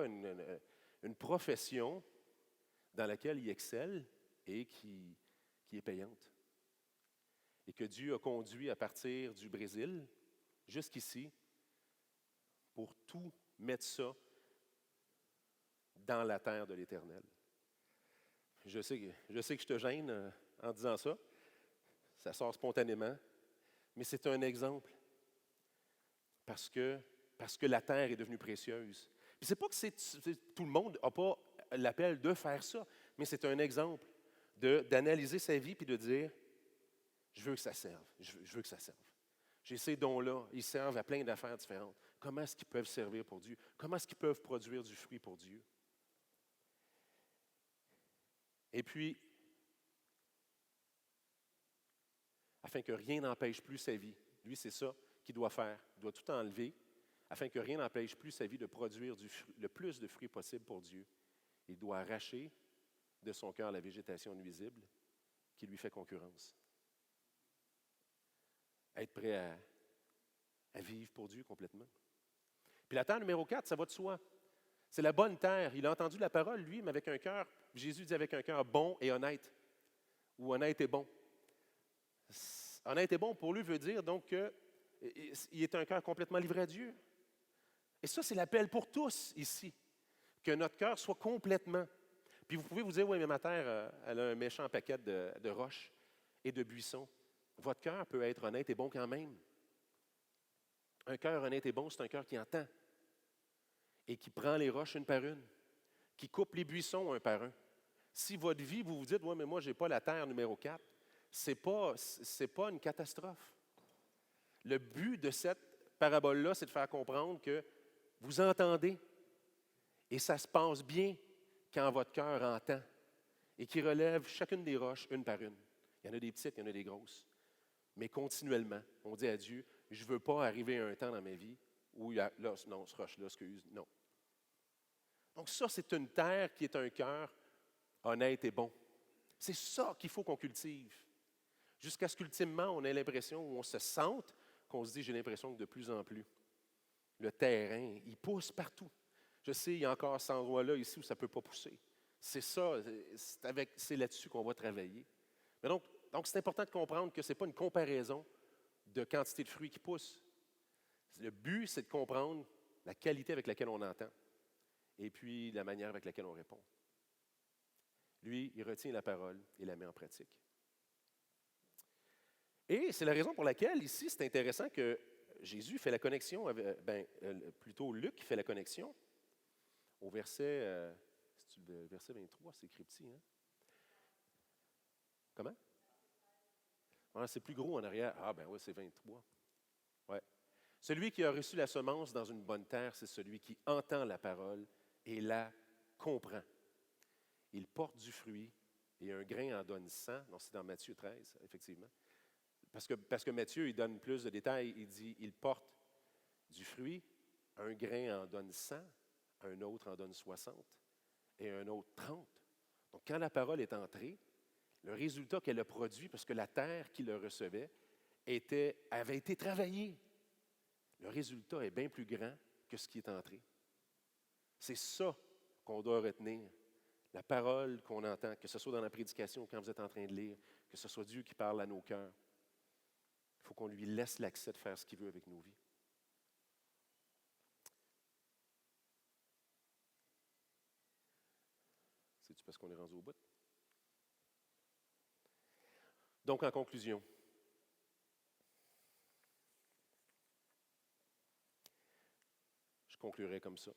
une profession dans laquelle il excelle et qui est payante. Et que Dieu a conduit à partir du Brésil jusqu'ici pour tout mettre ça dans la terre de l'Éternel. Je sais que je te gêne en disant ça. Ça sort spontanément, mais c'est un exemple parce que la terre est devenue précieuse. Puis c'est pas que tout le monde n'a pas l'appel de faire ça, mais c'est un exemple d'analyser sa vie puis de dire, je veux que ça serve, je veux que ça serve. J'ai ces dons-là, ils servent à plein d'affaires différentes. Comment est-ce qu'ils peuvent servir pour Dieu? Comment est-ce qu'ils peuvent produire du fruit pour Dieu? Et puis, afin que rien n'empêche plus sa vie. Lui, c'est ça qu'il doit faire. Il doit tout enlever, afin que rien n'empêche plus sa vie de produire le plus de fruits possible pour Dieu. Il doit arracher de son cœur la végétation nuisible qui lui fait concurrence. Être prêt à vivre pour Dieu complètement. Puis la terre numéro 4, ça va de soi. C'est la bonne terre. Il a entendu la parole, lui, mais avec un cœur, Jésus dit avec un cœur bon et honnête. Ou honnête et bon. Honnête et bon pour lui veut dire donc qu'il est un cœur complètement livré à Dieu. Et ça, c'est l'appel pour tous ici. Que notre cœur soit complètement. Puis vous pouvez vous dire, oui, mais ma terre, elle a un méchant paquet de roches. et de buissons. Votre cœur peut être honnête et bon quand même. Un cœur honnête et bon, c'est un cœur qui entend et qui prend les roches une par une, qui coupe les buissons un par un. Si votre vie, vous vous dites, ouais, mais moi, je n'ai pas la terre numéro 4, ce n'est pas une catastrophe. Le but de cette parabole-là, c'est de faire comprendre que vous entendez et ça se passe bien quand votre cœur entend et qui relève chacune des roches une par une. Il y en a des petites, il y en a des grosses. Mais continuellement, on dit à Dieu, je ne veux pas arriver à un temps dans ma vie où il y a, là, non, ce roche-là, excuse, non. Donc ça, c'est une terre qui est un cœur honnête et bon. C'est ça qu'il faut qu'on cultive. Jusqu'à ce qu'ultimement, on ait l'impression, où on se sente, qu'on se dit, j'ai l'impression que de plus en plus, le terrain, il pousse partout. Je sais, il y a encore cet endroit-là ici où ça ne peut pas pousser. C'est ça, c'est là-dessus qu'on va travailler. Mais donc c'est important de comprendre que ce n'est pas une comparaison de quantité de fruits qui poussent. Le but, c'est de comprendre la qualité avec laquelle on entend et puis la manière avec laquelle on répond. Lui, il retient la parole et la met en pratique. Et c'est la raison pour laquelle, ici, c'est intéressant que Jésus fait la connexion, plutôt Luc fait la connexion au verset, le verset 23, c'est écrit petit, hein? Comment? Ah, c'est plus gros en arrière. Ah, ben oui, c'est 23. Ouais. Celui qui a reçu la semence dans une bonne terre, c'est celui qui entend la parole et la comprend. Il porte du fruit et un grain en donne 100. Non, c'est dans Matthieu 13, effectivement. Parce que Matthieu, il donne plus de détails. Il dit, il porte du fruit, un grain en donne 100, un autre en donne 60 et un autre 30. Donc, quand la parole est entrée, le résultat qu'elle a produit, parce que la terre qui le recevait avait été travaillée, le résultat est bien plus grand que ce qui est entré. C'est ça qu'on doit retenir. La parole qu'on entend, que ce soit dans la prédication ou quand vous êtes en train de lire, que ce soit Dieu qui parle à nos cœurs. Il faut qu'on lui laisse l'accès de faire ce qu'il veut avec nos vies. C'est-tu parce qu'on est rendu au bout? Donc, en conclusion, je conclurai comme ça,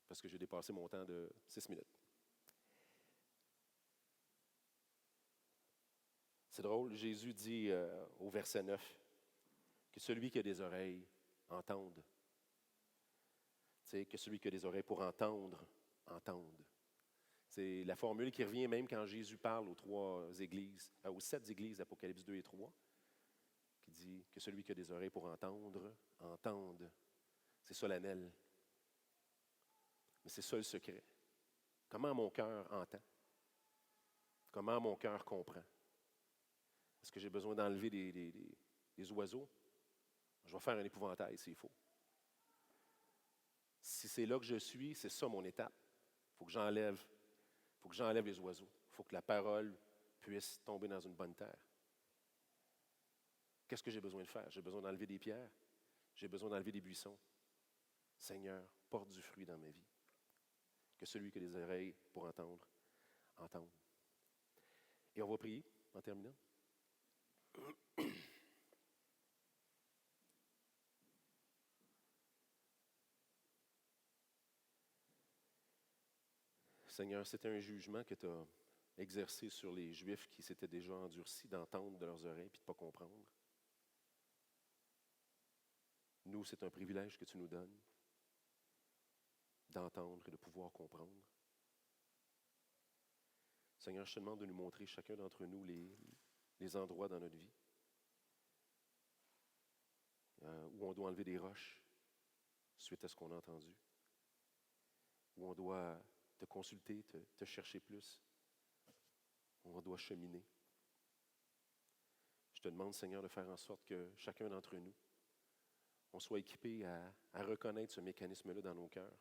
parce que j'ai dépassé mon temps de 6 minutes. C'est drôle, Jésus dit au verset 9 que celui qui a des oreilles entende. Tu sais, que celui qui a des oreilles pour entendre, entende. C'est la formule qui revient même quand Jésus parle aux 7 églises d'Apocalypse 2 et 3, qui dit que celui qui a des oreilles pour entendre, entende. C'est solennel. Mais c'est ça le secret. Comment mon cœur entend? Comment mon cœur comprend? Est-ce que j'ai besoin d'enlever des oiseaux? Je vais faire un épouvantail s'il faut. Si c'est là que je suis, c'est ça mon étape. Il faut que j'enlève les oiseaux. Il faut que la parole puisse tomber dans une bonne terre. Qu'est-ce que j'ai besoin de faire? J'ai besoin d'enlever des pierres. J'ai besoin d'enlever des buissons. Seigneur, porte du fruit dans ma vie. Que celui qui a des oreilles pour entendre, entende. Et on va prier en terminant. Seigneur, c'était un jugement que tu as exercé sur les Juifs qui s'étaient déjà endurcis d'entendre de leurs oreilles et de ne pas comprendre. Nous, c'est un privilège que tu nous donnes d'entendre et de pouvoir comprendre. Seigneur, je te demande de nous montrer chacun d'entre nous les endroits dans notre vie où on doit enlever des roches suite à ce qu'on a entendu, où on doit te consulter, te chercher plus, où on doit cheminer. Je te demande, Seigneur, de faire en sorte que chacun d'entre nous, on soit équipé à reconnaître ce mécanisme-là dans nos cœurs.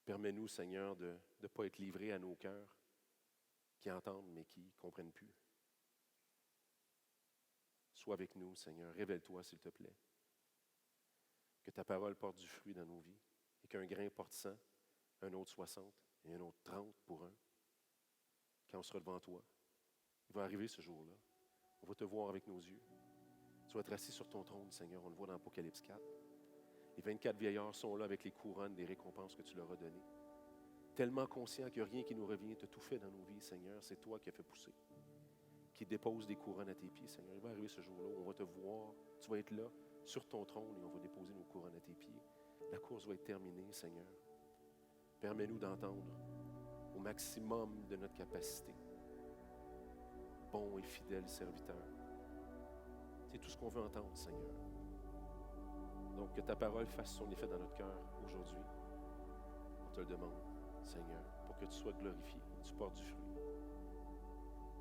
Permets-nous, Seigneur, de ne pas être livrés à nos cœurs qui entendent mais qui ne comprennent plus. Sois avec nous, Seigneur. Révèle-toi, s'il te plaît. Que ta parole porte du fruit dans nos vies et qu'un grain porte 100, un autre 60 et un autre 30 pour un quand on sera devant toi. Il va arriver ce jour-là. On va te voir avec nos yeux. Tu vas être assis sur ton trône, Seigneur. On le voit dans Apocalypse 4. Les 24 vieillards sont là avec les couronnes des récompenses que tu leur as données. Tellement conscients qu'il n'y a rien qui nous revient. Tu as tout fait dans nos vies, Seigneur. C'est toi qui as fait pousser. Qui dépose des couronnes à tes pieds, Seigneur. Il va arriver ce jour-là où on va te voir. Tu vas être là, sur ton trône, et on va déposer nos couronnes à tes pieds. La course va être terminée, Seigneur. Permets-nous d'entendre au maximum de notre capacité. Bon et fidèle serviteur. C'est tout ce qu'on veut entendre, Seigneur. Donc, que ta parole fasse son effet dans notre cœur aujourd'hui. On te le demande, Seigneur, pour que tu sois glorifié, que tu portes du fruit.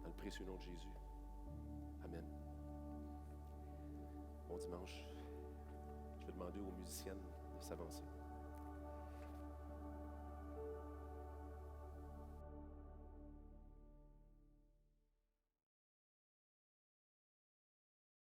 Dans le précieux nom de Jésus. Amen. Bon dimanche. Je vais demander aux musiciennes de s'avancer.